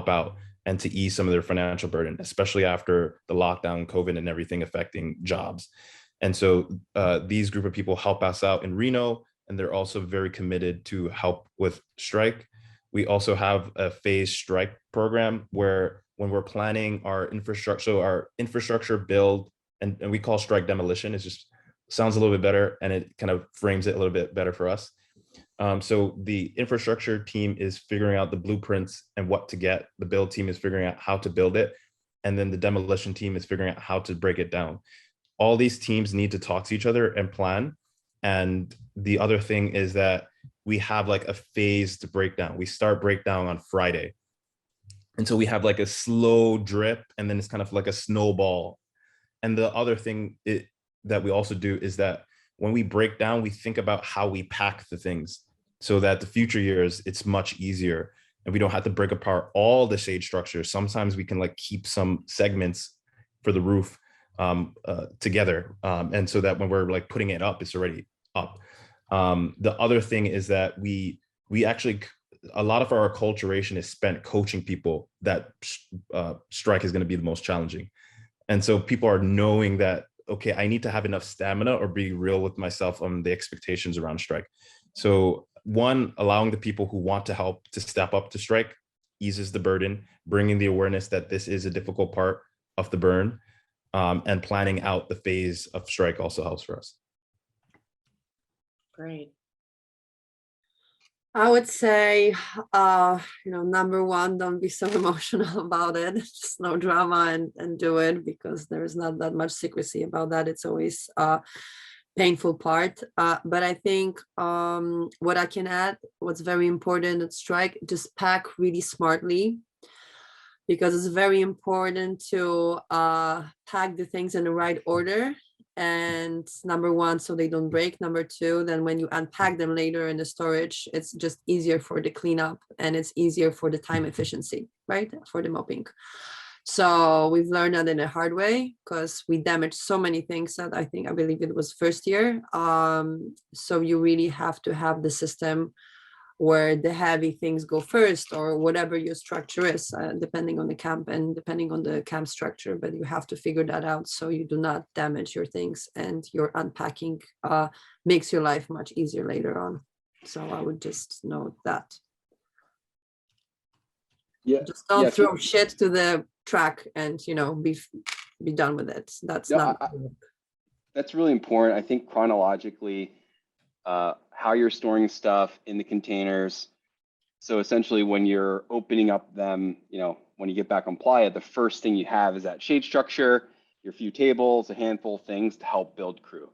out and to ease some of their financial burden, especially after the lockdown, COVID, and everything affecting jobs. And so these group of people help us out in Reno, and they're also very committed to help with strike. We also have a phased strike program where when we're planning our infrastructure, so our infrastructure build, and we call strike demolition, it just sounds a little bit better and it kind of frames it a little bit better for us. So the infrastructure team is figuring out the blueprints and what to get. The build team is figuring out how to build it. And then the demolition team is figuring out how to break it down. All these teams need to talk to each other and plan. And the other thing is that we have like a phased breakdown. We start breakdown on Friday. And so we have like a slow drip, and then it's kind of like a snowball. And the other thing that we also do is that when we break down, we think about how we pack the things so that the future years, it's much easier and we don't have to break apart all the shade structures. Sometimes we can like keep some segments for the roof together. And so that when we're like putting it up, it's already up. The other thing is that we actually, a lot of our acculturation is spent coaching people that strike is going to be the most challenging. And so people are knowing that, okay, I need to have enough stamina or be real with myself on the expectations around strike. So one, allowing the people who want to help to step up to strike eases the burden, bringing the awareness that this is a difficult part of the burn, and planning out the phase of strike also helps for us. Great. I would say, number one, don't be so emotional about it. Just no drama and do it, because there is not that much secrecy about that. It's always a painful part. But I think what I can add, what's very important at strike, just pack really smartly, because it's very important to pack the things in the right order. And number one, so they don't break. Number two, then when you unpack them later in the storage, it's just easier for the cleanup and it's easier for the time efficiency, right? For the mopping. So we've learned that in a hard way, because we damaged so many things that I believe it was first year. So you really have to have the system where the heavy things go first, or whatever your structure is, depending on the camp and depending on the camp structure. But you have to figure that out so you do not damage your things, and your unpacking makes your life much easier later on. So I would just note that. Yeah. Just don't throw shit to the track and be done with it. That's that's really important. I think chronologically, how you're storing stuff in the containers. So essentially when you're opening up them, when you get back on playa, the first thing you have is that shade structure, your few tables, a handful of things to help build crew.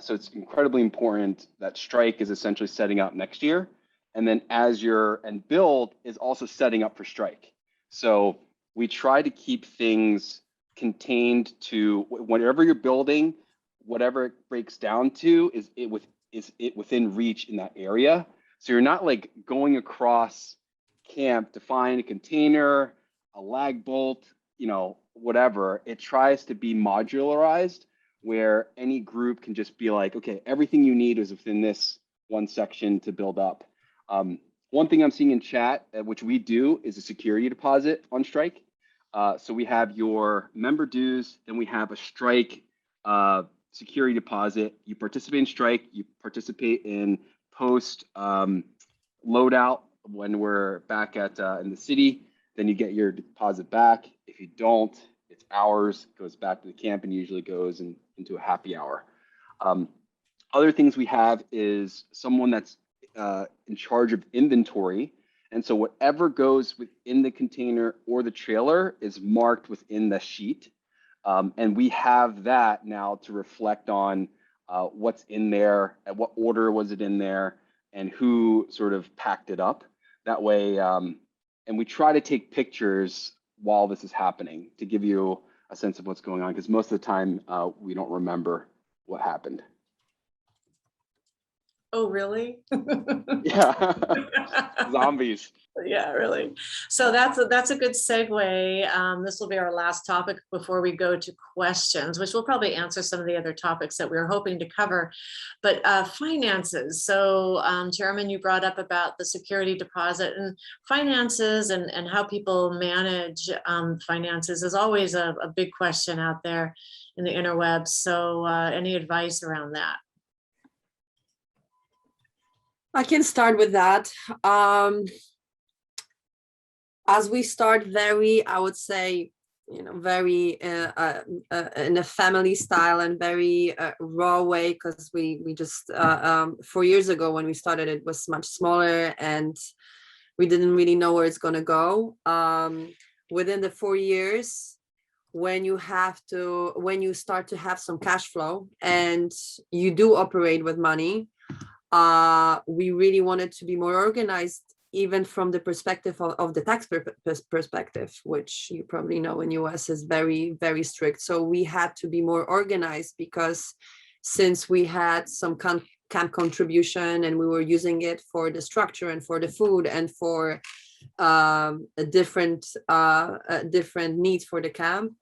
So it's incredibly important that strike is essentially setting up next year. And then and build is also setting up for strike. So we try to keep things contained to whatever you're building, whatever it breaks down to is it within reach in that area. So you're not like going across camp to find a container, a lag bolt, whatever. It tries to be modularized where any group can just be like, okay, everything you need is within this one section to build up. One thing I'm seeing in chat, which we do, is a security deposit on strike. So we have your member dues, then we have a strike security deposit. You participate in strike, you participate in post loadout when we're back at in the city, then you get your deposit back. If you don't, it's ours, goes back to the camp and usually goes into a happy hour. Other things we have is someone that's in charge of inventory. And so whatever goes within the container or the trailer is marked within the sheet. And we have that now to reflect on what's in there, at what order was it in there, and who sort of packed it up. That way, and we try to take pictures while this is happening to give you a sense of what's going on, because most of the time we don't remember what happened. Oh, really? Yeah, zombies. Yeah, really. So that's a good segue. This will be our last topic before we go to questions, which will probably answer some of the other topics that we were hoping to cover. But finances. So Chairman, you brought up about the security deposit, and finances and how people manage finances is always a big question out there in the interwebs. So any advice around that? I can start with that. As we start I would say, very in a family style and very raw way, because we just 4 years ago when we started, it was much smaller and we didn't really know where it's going to go. Within the 4 years, when you start to have some cash flow and you do operate with money, we really wanted to be more organized, even from the perspective of the tax perspective, which you probably know in US is very, very strict. So we had to be more organized, because since we had some camp contribution and we were using it for the structure and for the food and for different needs for the camp,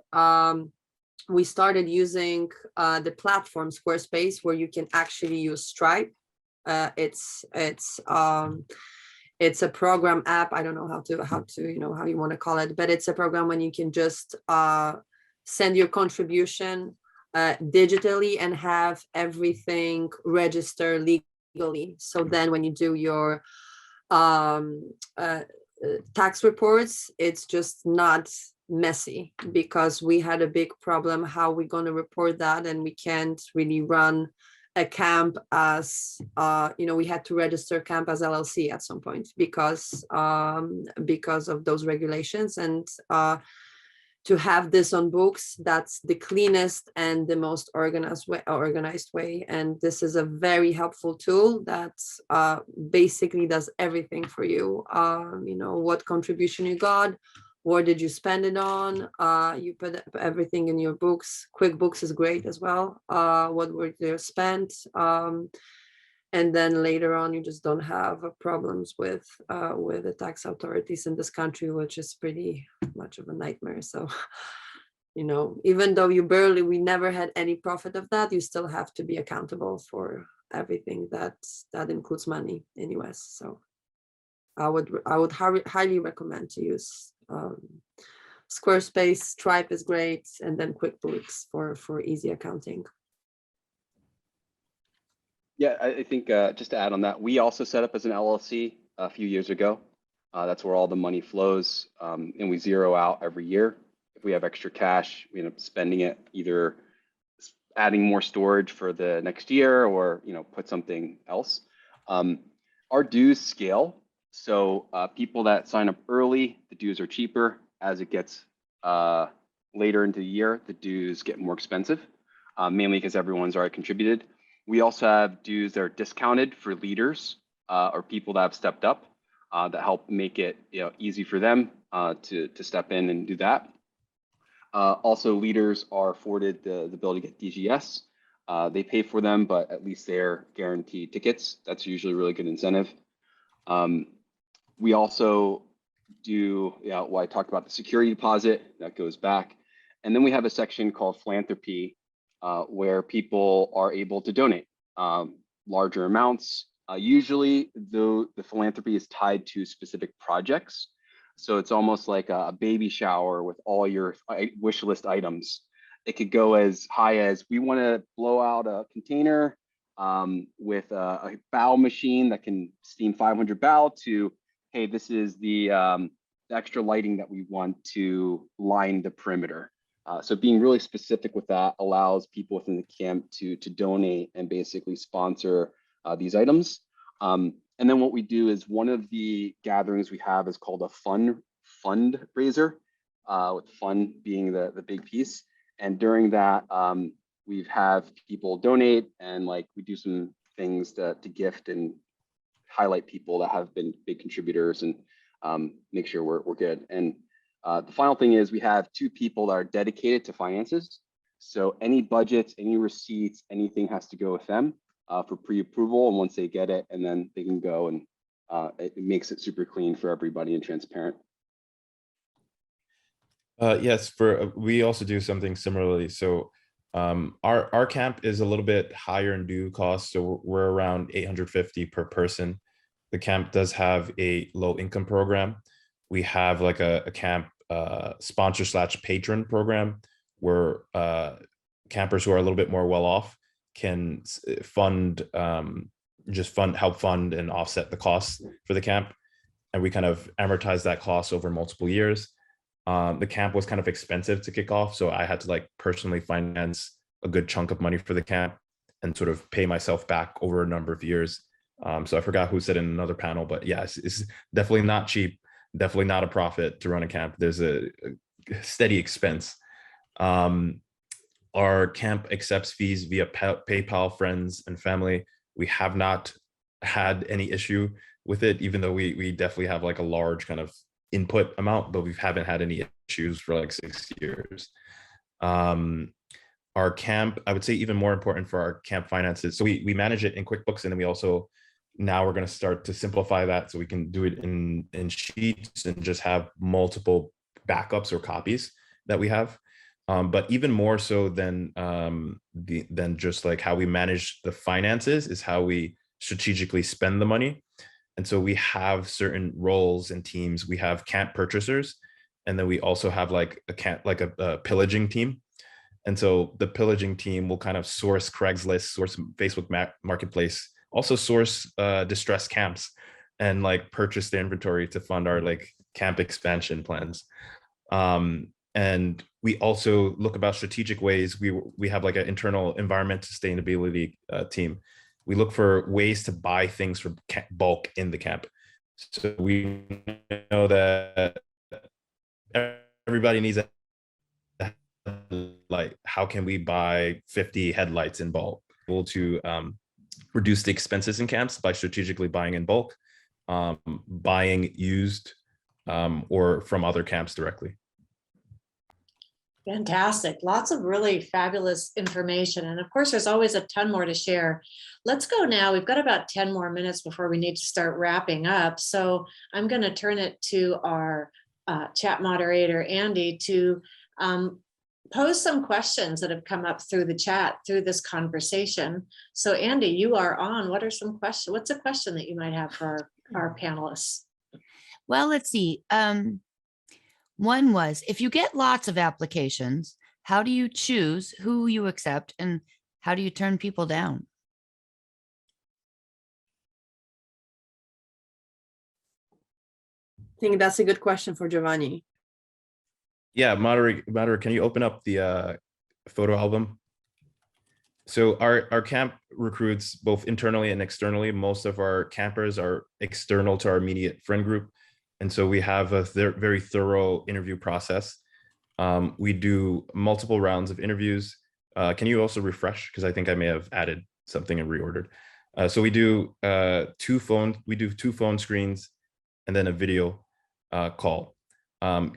we started using the platform Squarespace, where you can actually use Stripe. It's a program app. I don't know how you want to call it, but it's a program when you can just send your contribution digitally and have everything register legally. So then when you do your tax reports, it's just not messy, because we had a big problem how we're going to report that, and we can't really run a camp as we had to register camp as LLC at some point because of those regulations. And to have this on books, that's the cleanest and the most organized way. And this is a very helpful tool that basically does everything for you. What contribution you got, what did you spend it on? You put everything in your books. QuickBooks is great as well. What were they spent? And then later on, you just don't have problems with the tax authorities in this country, which is pretty much of a nightmare. So, even though we never had any profit of that, you still have to be accountable for everything that includes money in US. So I would highly recommend to use Squarespace. Stripe is great, and then QuickBooks for easy accounting. Yeah, I think just to add on that, we also set up as an LLC a few years ago. That's where all the money flows, and we zero out every year. If we have extra cash, we end up spending it, either adding more storage for the next year or put something else. Our dues scale. So people that sign up early, the dues are cheaper. As it gets later into the year, the dues get more expensive, mainly because everyone's already contributed. We also have dues that are discounted for leaders or people that have stepped up that help make it easy for them to step in and do that. Also, leaders are afforded the ability to get DGS. They pay for them, but at least they're guaranteed tickets. That's usually a really good incentive. We also do, I talked about the security deposit that goes back. And then we have a section called philanthropy, where people are able to donate larger amounts Usually, the philanthropy is tied to specific projects. So it's almost like a baby shower with all your wish list items. It could go as high as we want to blow out a container with a bow machine that can steam 500 bow to, hey, this is the extra lighting that we want to line the perimeter. So being really specific with that allows people within the camp to donate and basically sponsor these items. And then what we do is one of the gatherings we have is called a fundraiser, with fun being the big piece. And during that, we have people donate and like we do some things to gift and highlight people that have been big contributors and make sure we're good. And the final thing is we have 2 people that are dedicated to finances. So any budgets, any receipts, anything has to go with them for pre-approval. And once they get it, and then they can go and it makes it super clean for everybody and transparent. Yes, we also do something similarly. So our camp is a little bit higher in due cost. So we're around 850 per person. The camp does have a low income program. We have like a camp sponsor/patron program where campers who are a little bit more well off can help fund and offset the costs for the camp. And we kind of amortize that cost over multiple years. The camp was kind of expensive to kick off, so I had to like personally finance a good chunk of money for the camp and sort of pay myself back over a number of years. So I forgot who said in another panel, but yeah, it's definitely not cheap, definitely not a profit to run a camp. There's a steady expense. Our camp accepts fees via PayPal, friends and family. We have not had any issue with it, even though we definitely have like a large kind of input amount, but we haven't had any issues for like 6 years. Our camp, I would say even more important for our camp finances. So we manage it in QuickBooks, and then we also, now we're going to start to simplify that so we can do it in sheets and just have multiple backups or copies that we have. But even more so than just like how we manage the finances is how we strategically spend the money. And so we have certain roles and teams. We have camp purchasers, and then we also have like a pillaging team. And so the pillaging team will kind of source Craigslist, source Facebook Marketplace, also source distressed camps, and like purchase the inventory to fund our like camp expansion plans. And we also look about strategic ways. We have like an internal environment sustainability team. We look for ways to buy things for bulk in the camp. So we know that everybody needs a like, how can we buy 50 headlights in bulk? Able to reduce the expenses in camps by strategically buying in bulk, buying used or from other camps directly. Fantastic. Lots of really fabulous information. And of course, there's always a ton more to share. Let's go now. We've got about 10 more minutes before we need to start wrapping up. So I'm going to turn it to our chat moderator, Andy, to pose some questions that have come up through the chat through this conversation. So Andy, you are on. What are some questions? What's a question that you might have for our panelists? Well, let's see. One was, if you get lots of applications, how do you choose who you accept and how do you turn people down? I think that's a good question for Juvoni. Yeah, moderator, can you open up the photo album? So our camp recruits both internally and externally. Most of our campers are external to our immediate friend group. And so we have a very thorough interview process. We do multiple rounds of interviews. Can you also refresh? Because I think I may have added something and reordered. So we do two phone screens and then a video call.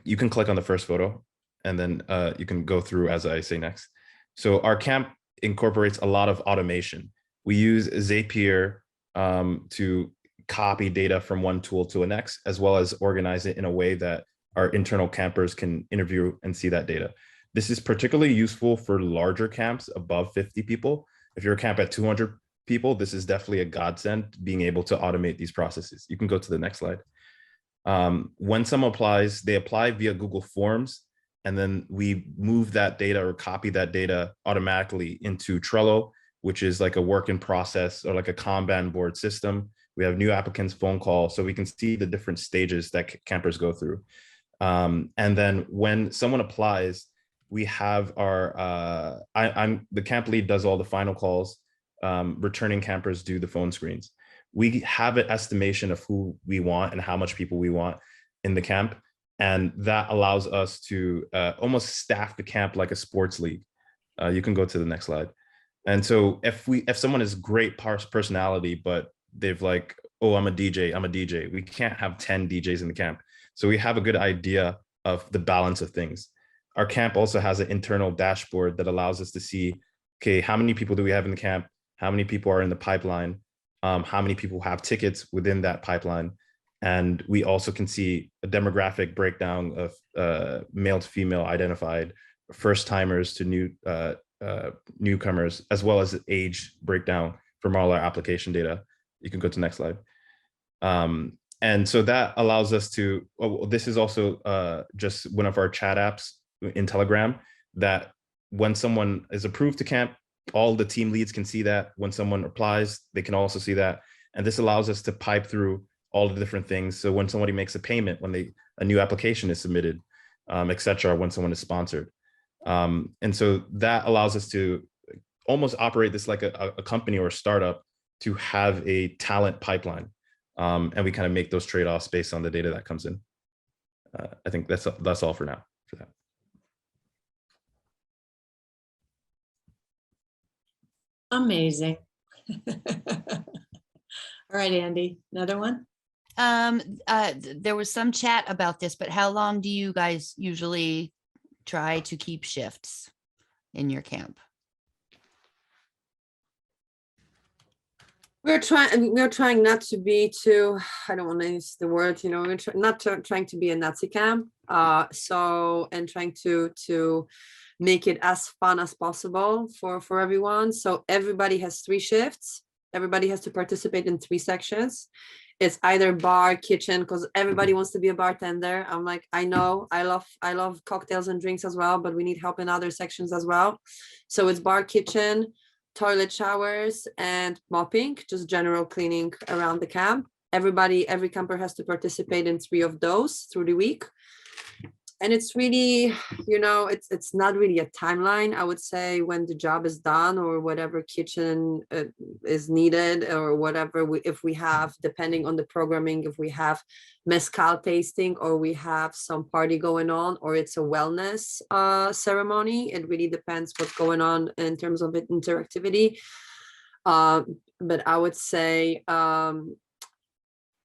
You can click on the first photo and then you can go through as I say next. So our camp incorporates a lot of automation. We use Zapier to copy data from one tool to the next, as well as organize it in a way that our internal campers can interview and see that data. This is particularly useful for larger camps above 50 people. If you're a camp at 200 people, this is definitely a godsend, being able to automate these processes. You can go to the next slide. When someone applies, they apply via Google Forms, and then we move that data or copy that data automatically into Trello, which is like a work in process or like a Kanban board system. We have new applicants phone call, so we can see the different stages that campers go through. And then when someone applies, we have our, the camp lead does all the final calls. Returning campers do the phone screens. We have an estimation of who we want and how much people we want in the camp. And that allows us to almost staff the camp like a sports league. You can go to the next slide. And so if someone is great personality, but they've like, oh, I'm a DJ, we can't have 10 DJs in the camp. So we have a good idea of the balance of things. Our camp also has an internal dashboard that allows us to see, okay, how many people do we have in the camp? How many people are in the pipeline? How many people have tickets within that pipeline? And we also can see a demographic breakdown of male to female identified, first timers to newcomers, as well as age breakdown from all our application data. You can go to the next slide. And so that allows us to, this is also just one of our chat apps in Telegram, that when someone is approved to camp, all the team leads can see that. When someone applies, they can also see that. And this allows us to pipe through all the different things. So when somebody makes a payment, when a new application is submitted, et cetera, when someone is sponsored. And so that allows us to almost operate this like a company or a startup, to have a talent pipeline. And we kind of make those trade-offs based on the data that comes in. I think that's all for now for that. Amazing. All right, Andy, another one? There was some chat about this, but how long do you guys usually try to keep shifts in your camp? We're trying not to be too, I don't want to use the word, you know, we're trying to be a Nazi camp. And trying to make it as fun as possible for everyone. So everybody has 3 shifts. Everybody has to participate in 3 sections. It's either bar, kitchen, because everybody wants to be a bartender. I'm like, I know, I love cocktails and drinks as well, but we need help in other sections as well. So it's bar, kitchen, toilet, showers, and mopping, just general cleaning around the camp. Every camper has to participate in 3 of those through the week. And it's really, you know, it's not really a timeline. I would say when the job is done, or whatever kitchen is needed, or whatever, if we have, depending on the programming, if we have mezcal tasting, or we have some party going on, or it's a wellness ceremony, it really depends what's going on in terms of interactivity. But I would say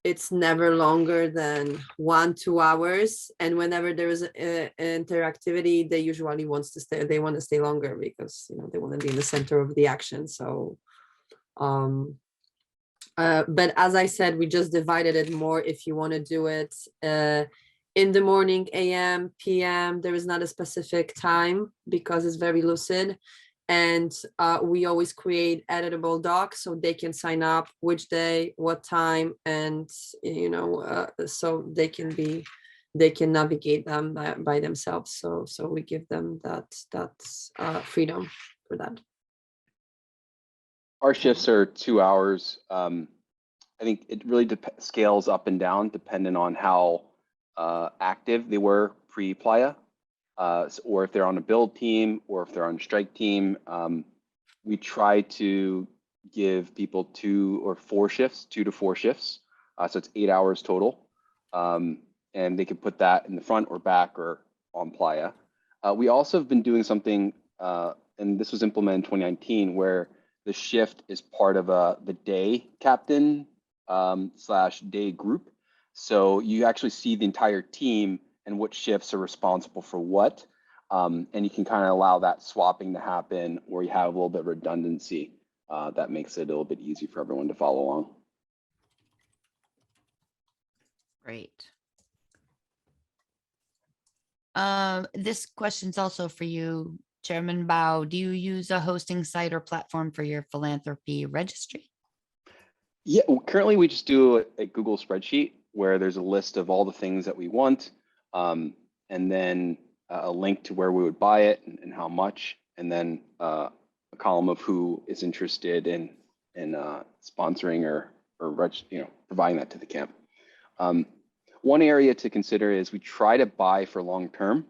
it's never longer than 1-2 hours. And whenever there is interactivity, they usually want to stay longer, because, you know, they want to be in the center of the action. So, but as I said, we just divided it more. If you want to do it in the morning, AM, PM, there is not a specific time, because it's very lucid. And we always create editable docs, so they can sign up which day, what time, and, you know, so they can navigate them by themselves. So we give them that freedom for that. Our shifts are 2 hours. I think it really scales up and down depending on how active they were pre-playa. Or if they're on a build team, or if they're on a strike team. We try to give people 2 to 4 shifts. So it's 8 hours total. And they can put that in the front or back or on playa. We also have been doing something, and this was implemented in 2019, where the shift is part of the day captain / day group. So you actually see the entire team and what shifts are responsible for what. And you can kind of allow that swapping to happen, where you have a little bit of redundancy. That makes it a little bit easier for everyone to follow along. Great. This question's also for you, Chairman Bao, do you use a hosting site or platform for your philanthropy registry? Yeah, well, currently we just do a Google spreadsheet where there's a list of all the things that we want, and then a link to where we would buy it and how much, and then a column of who is interested in sponsoring or providing that to the camp. One area to consider is we try to buy for long term,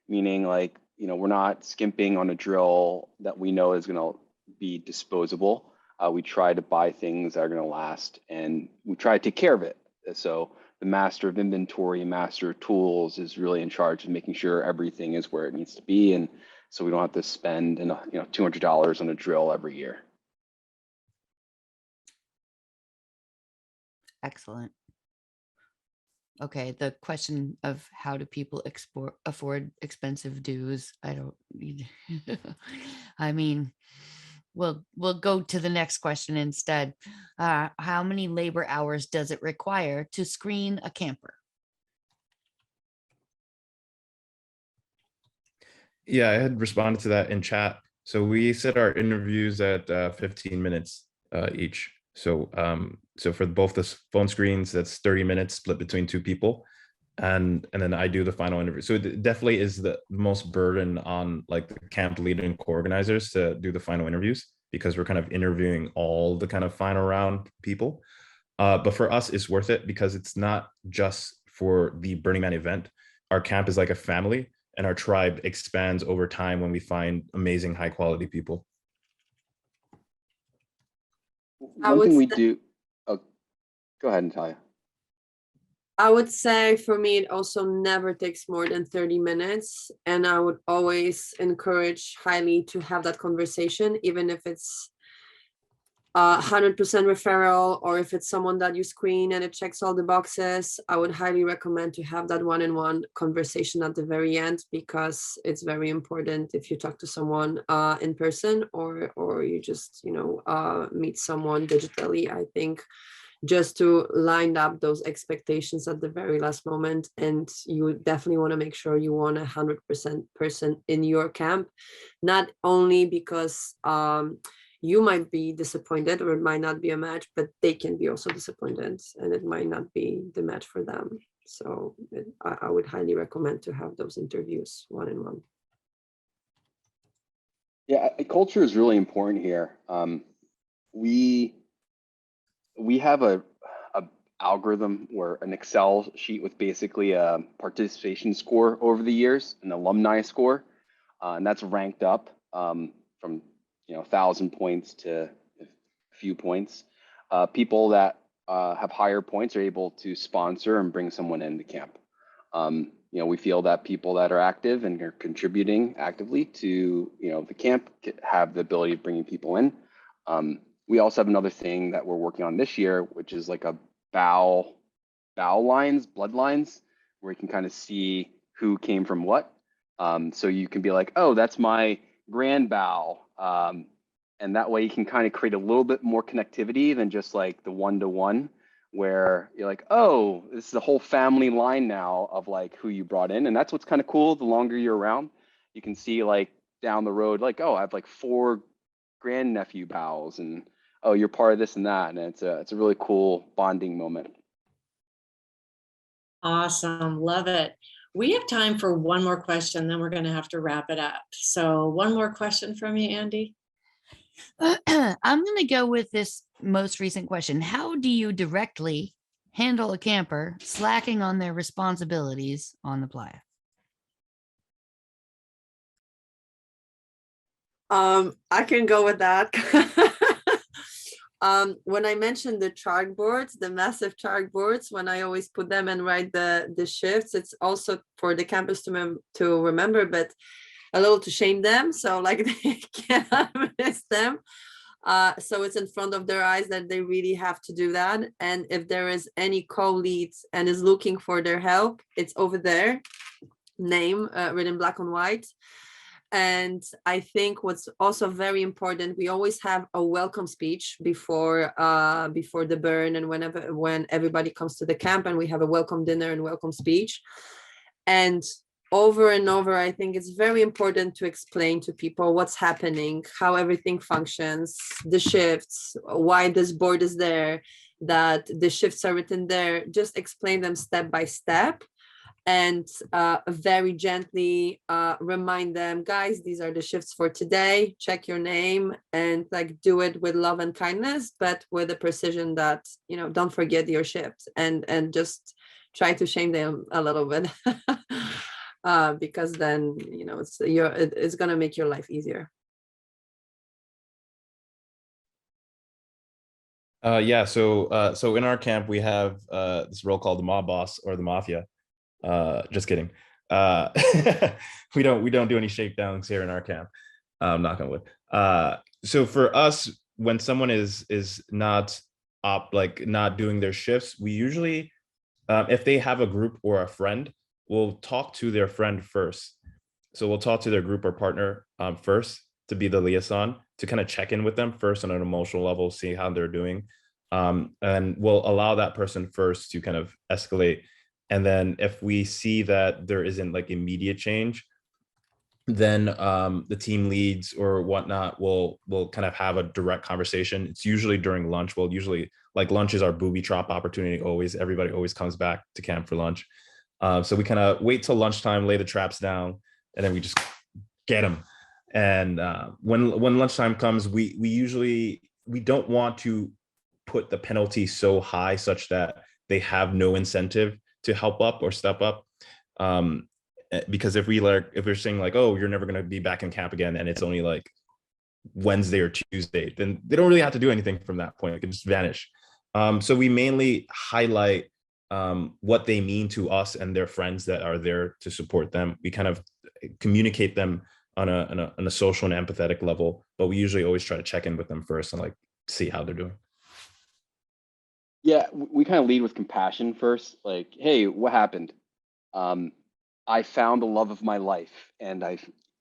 meaning like, we're not skimping on a drill that we know is going to be disposable. We try to buy things that are going to last, and we try to take care of it. So the master of inventory, master of tools is really in charge of making sure everything is where it needs to be. And so we don't have to spend $200 on a drill every year. Excellent. Okay, the question of how do people afford expensive dues? I don't need. I mean, we'll go to the next question instead. How many labor hours does it require to screen a camper? Yeah, I had responded to that in chat. So we set our interviews at 15 minutes each. So for both the phone screens, that's 30 minutes split between two people. And then I do the final interview. So it definitely is the most burden on like the camp leader and co-organizers to do the final interviews, because we're kind of interviewing all the kind of final round people. But for us, it's worth it because it's not just for the Burning Man event. Our camp is like a family, and our tribe expands over time when we find amazing high quality people. One thing we do. Oh, go ahead, Natalia. I would say for me, it also never takes more than 30 minutes. And I would always encourage highly to have that conversation, even if it's 100% referral, or if it's someone that you screen and it checks all the boxes. I would highly recommend to have that one-on-one conversation at the very end, because it's very important if you talk to someone in person or you just meet someone digitally. I think just to line up those expectations at the very last moment, and you definitely want to make sure you want 100% person in your camp, not only because you might be disappointed or it might not be a match, but they can be also disappointed and it might not be the match for them. So I would highly recommend to have those interviews one-on-one. Yeah, culture is really important here. We have a algorithm where an Excel sheet with basically a participation score over the years, an alumni score, and that's ranked up from 1,000 points to a few points. People that have higher points are able to sponsor and bring someone into camp. We feel that people that are active and are contributing actively to the camp have the ability of bringing people in. We also have another thing that we're working on this year, which is like a bow lines, bloodlines, where you can kind of see who came from what. So you can be like, oh, that's my grand bow. And that way you can kind of create a little bit more connectivity than just like the one-to-one, where you're like, oh, this is a whole family line now of like who you brought in. And that's what's kind of cool. The longer you're around, you can see like down the road, like, oh, I have like 4 grandnephew bows, and oh, you're part of this and that. And it's a really cool bonding moment. Awesome. Love it. We have time for one more question, then we're going to have to wrap it up. So one more question from you, Andy. I'm going to go with this most recent question. How do you directly handle a camper slacking on their responsibilities on the playa? I can go with that. When I mentioned the chalkboards, the massive chalkboards, when I always put them and write the shifts, it's also for the campus to remember, but a little to shame them. So like they cannot miss them. So it's in front of their eyes that they really have to do that. And if there is any co-leads and is looking for their help, it's over there, name written black on white. And I think what's also very important, we always have a welcome speech before the burn, and when everybody comes to the camp, and we have a welcome dinner and welcome speech. And over and over, I think it's very important to explain to people what's happening, how everything functions, the shifts, why this board is there, that the shifts are written there. Just explain them step by step, and very gently remind them, guys, these are the shifts for today. Check your name, and like do it with love and kindness, but with the precision that, you know, don't forget your shift, and just try to shame them a little bit. Because then, you know, it's gonna make your life easier. Yeah, so in our camp we have this role called the mob boss or the mafia. Just kidding. We don't do any shakedowns here in our camp. Knock on wood. So for us, when someone is not not doing their shifts, we usually, if they have a group or a friend, we'll talk to their friend first. So we'll talk to their group or partner first to be the liaison, to kind of check in with them first on an emotional level, see how they're doing. And we'll allow that person first to kind of escalate. And then if we see that there isn't like immediate change, then the team leads or whatnot will kind of have a direct conversation. It's usually during lunch. Well, usually like lunch is our booby trap opportunity. Always, everybody always comes back to camp for lunch. So we kind of wait till lunchtime, lay the traps down, and then we just get them. And when lunchtime comes, we don't want to put the penalty so high such that they have no incentive to help up or step up. Because if we're saying like, oh, you're never going to be back in camp again, and it's only like Wednesday or Tuesday, then they don't really have to do anything from that point. It can just vanish. So we mainly highlight what they mean to us and their friends that are there to support them. We kind of communicate them on a social and empathetic level, but we usually always try to check in with them first and like see how they're doing. Yeah, we kind of lead with compassion first. Like, hey, what happened? I found the love of my life, and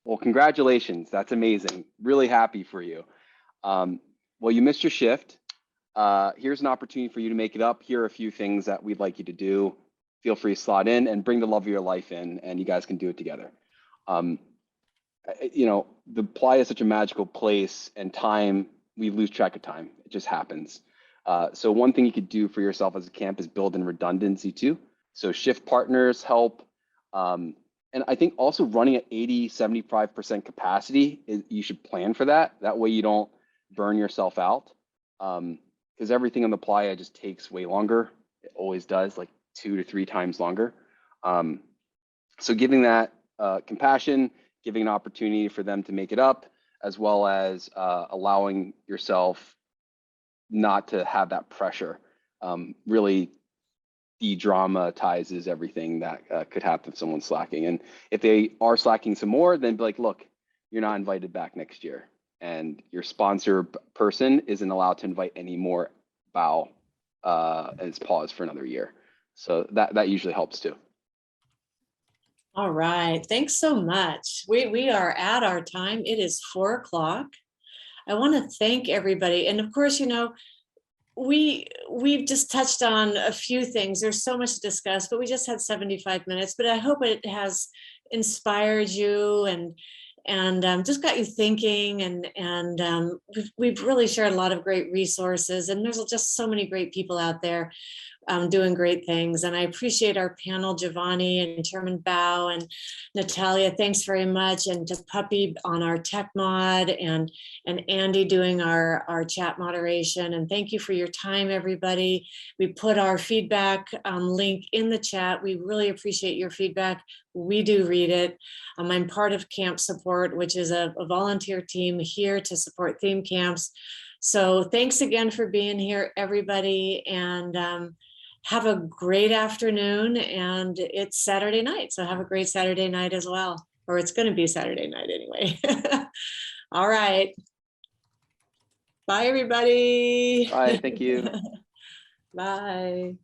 well, congratulations. That's amazing. Really happy for you. Well, you missed your shift. Here's an opportunity for you to make it up. Here are a few things that we'd like you to do. Feel free to slot in and bring the love of your life in, and you guys can do it together. You know, the playa is such a magical place, and time, we lose track of time. It just happens. So one thing you could do for yourself as a camp is build in redundancy too. So shift partners help. And I think also running at 80, 75% capacity, you should plan for that. That way you don't burn yourself out. Because everything on the playa just takes way longer. It always does, like 2 to 3 times longer. So giving that compassion, giving an opportunity for them to make it up, as well as allowing yourself not to have that pressure, really de-dramatizes everything that could happen if someone's slacking. And if they are slacking some more, then be like, look, you're not invited back next year. And your sponsor person isn't allowed to invite any more bow and it's paused for another year. So that usually helps too. All right, thanks so much. We are at our time. It is 4 o'clock. I want to thank everybody. And of course, you know, we've just touched on a few things. There's so much to discuss, but we just had 75 minutes, but I hope it has inspired you and just got you thinking, and we've really shared a lot of great resources, and there's just so many great people out there doing great things. And I appreciate our panel, Juvoni and Chairman Bao and Natalia, thanks very much. And to Puppy on our tech mod, and Andy doing our chat moderation. And thank you for your time, everybody. We put our feedback link in the chat. We really appreciate your feedback. We do read it. I'm part of Camp Support, which is a volunteer team here to support theme camps. So thanks again for being here, everybody. And have a great afternoon, and it's Saturday night. So have a great Saturday night as well, or it's going to be Saturday night anyway. All right. Bye, everybody. Bye, thank you. Bye.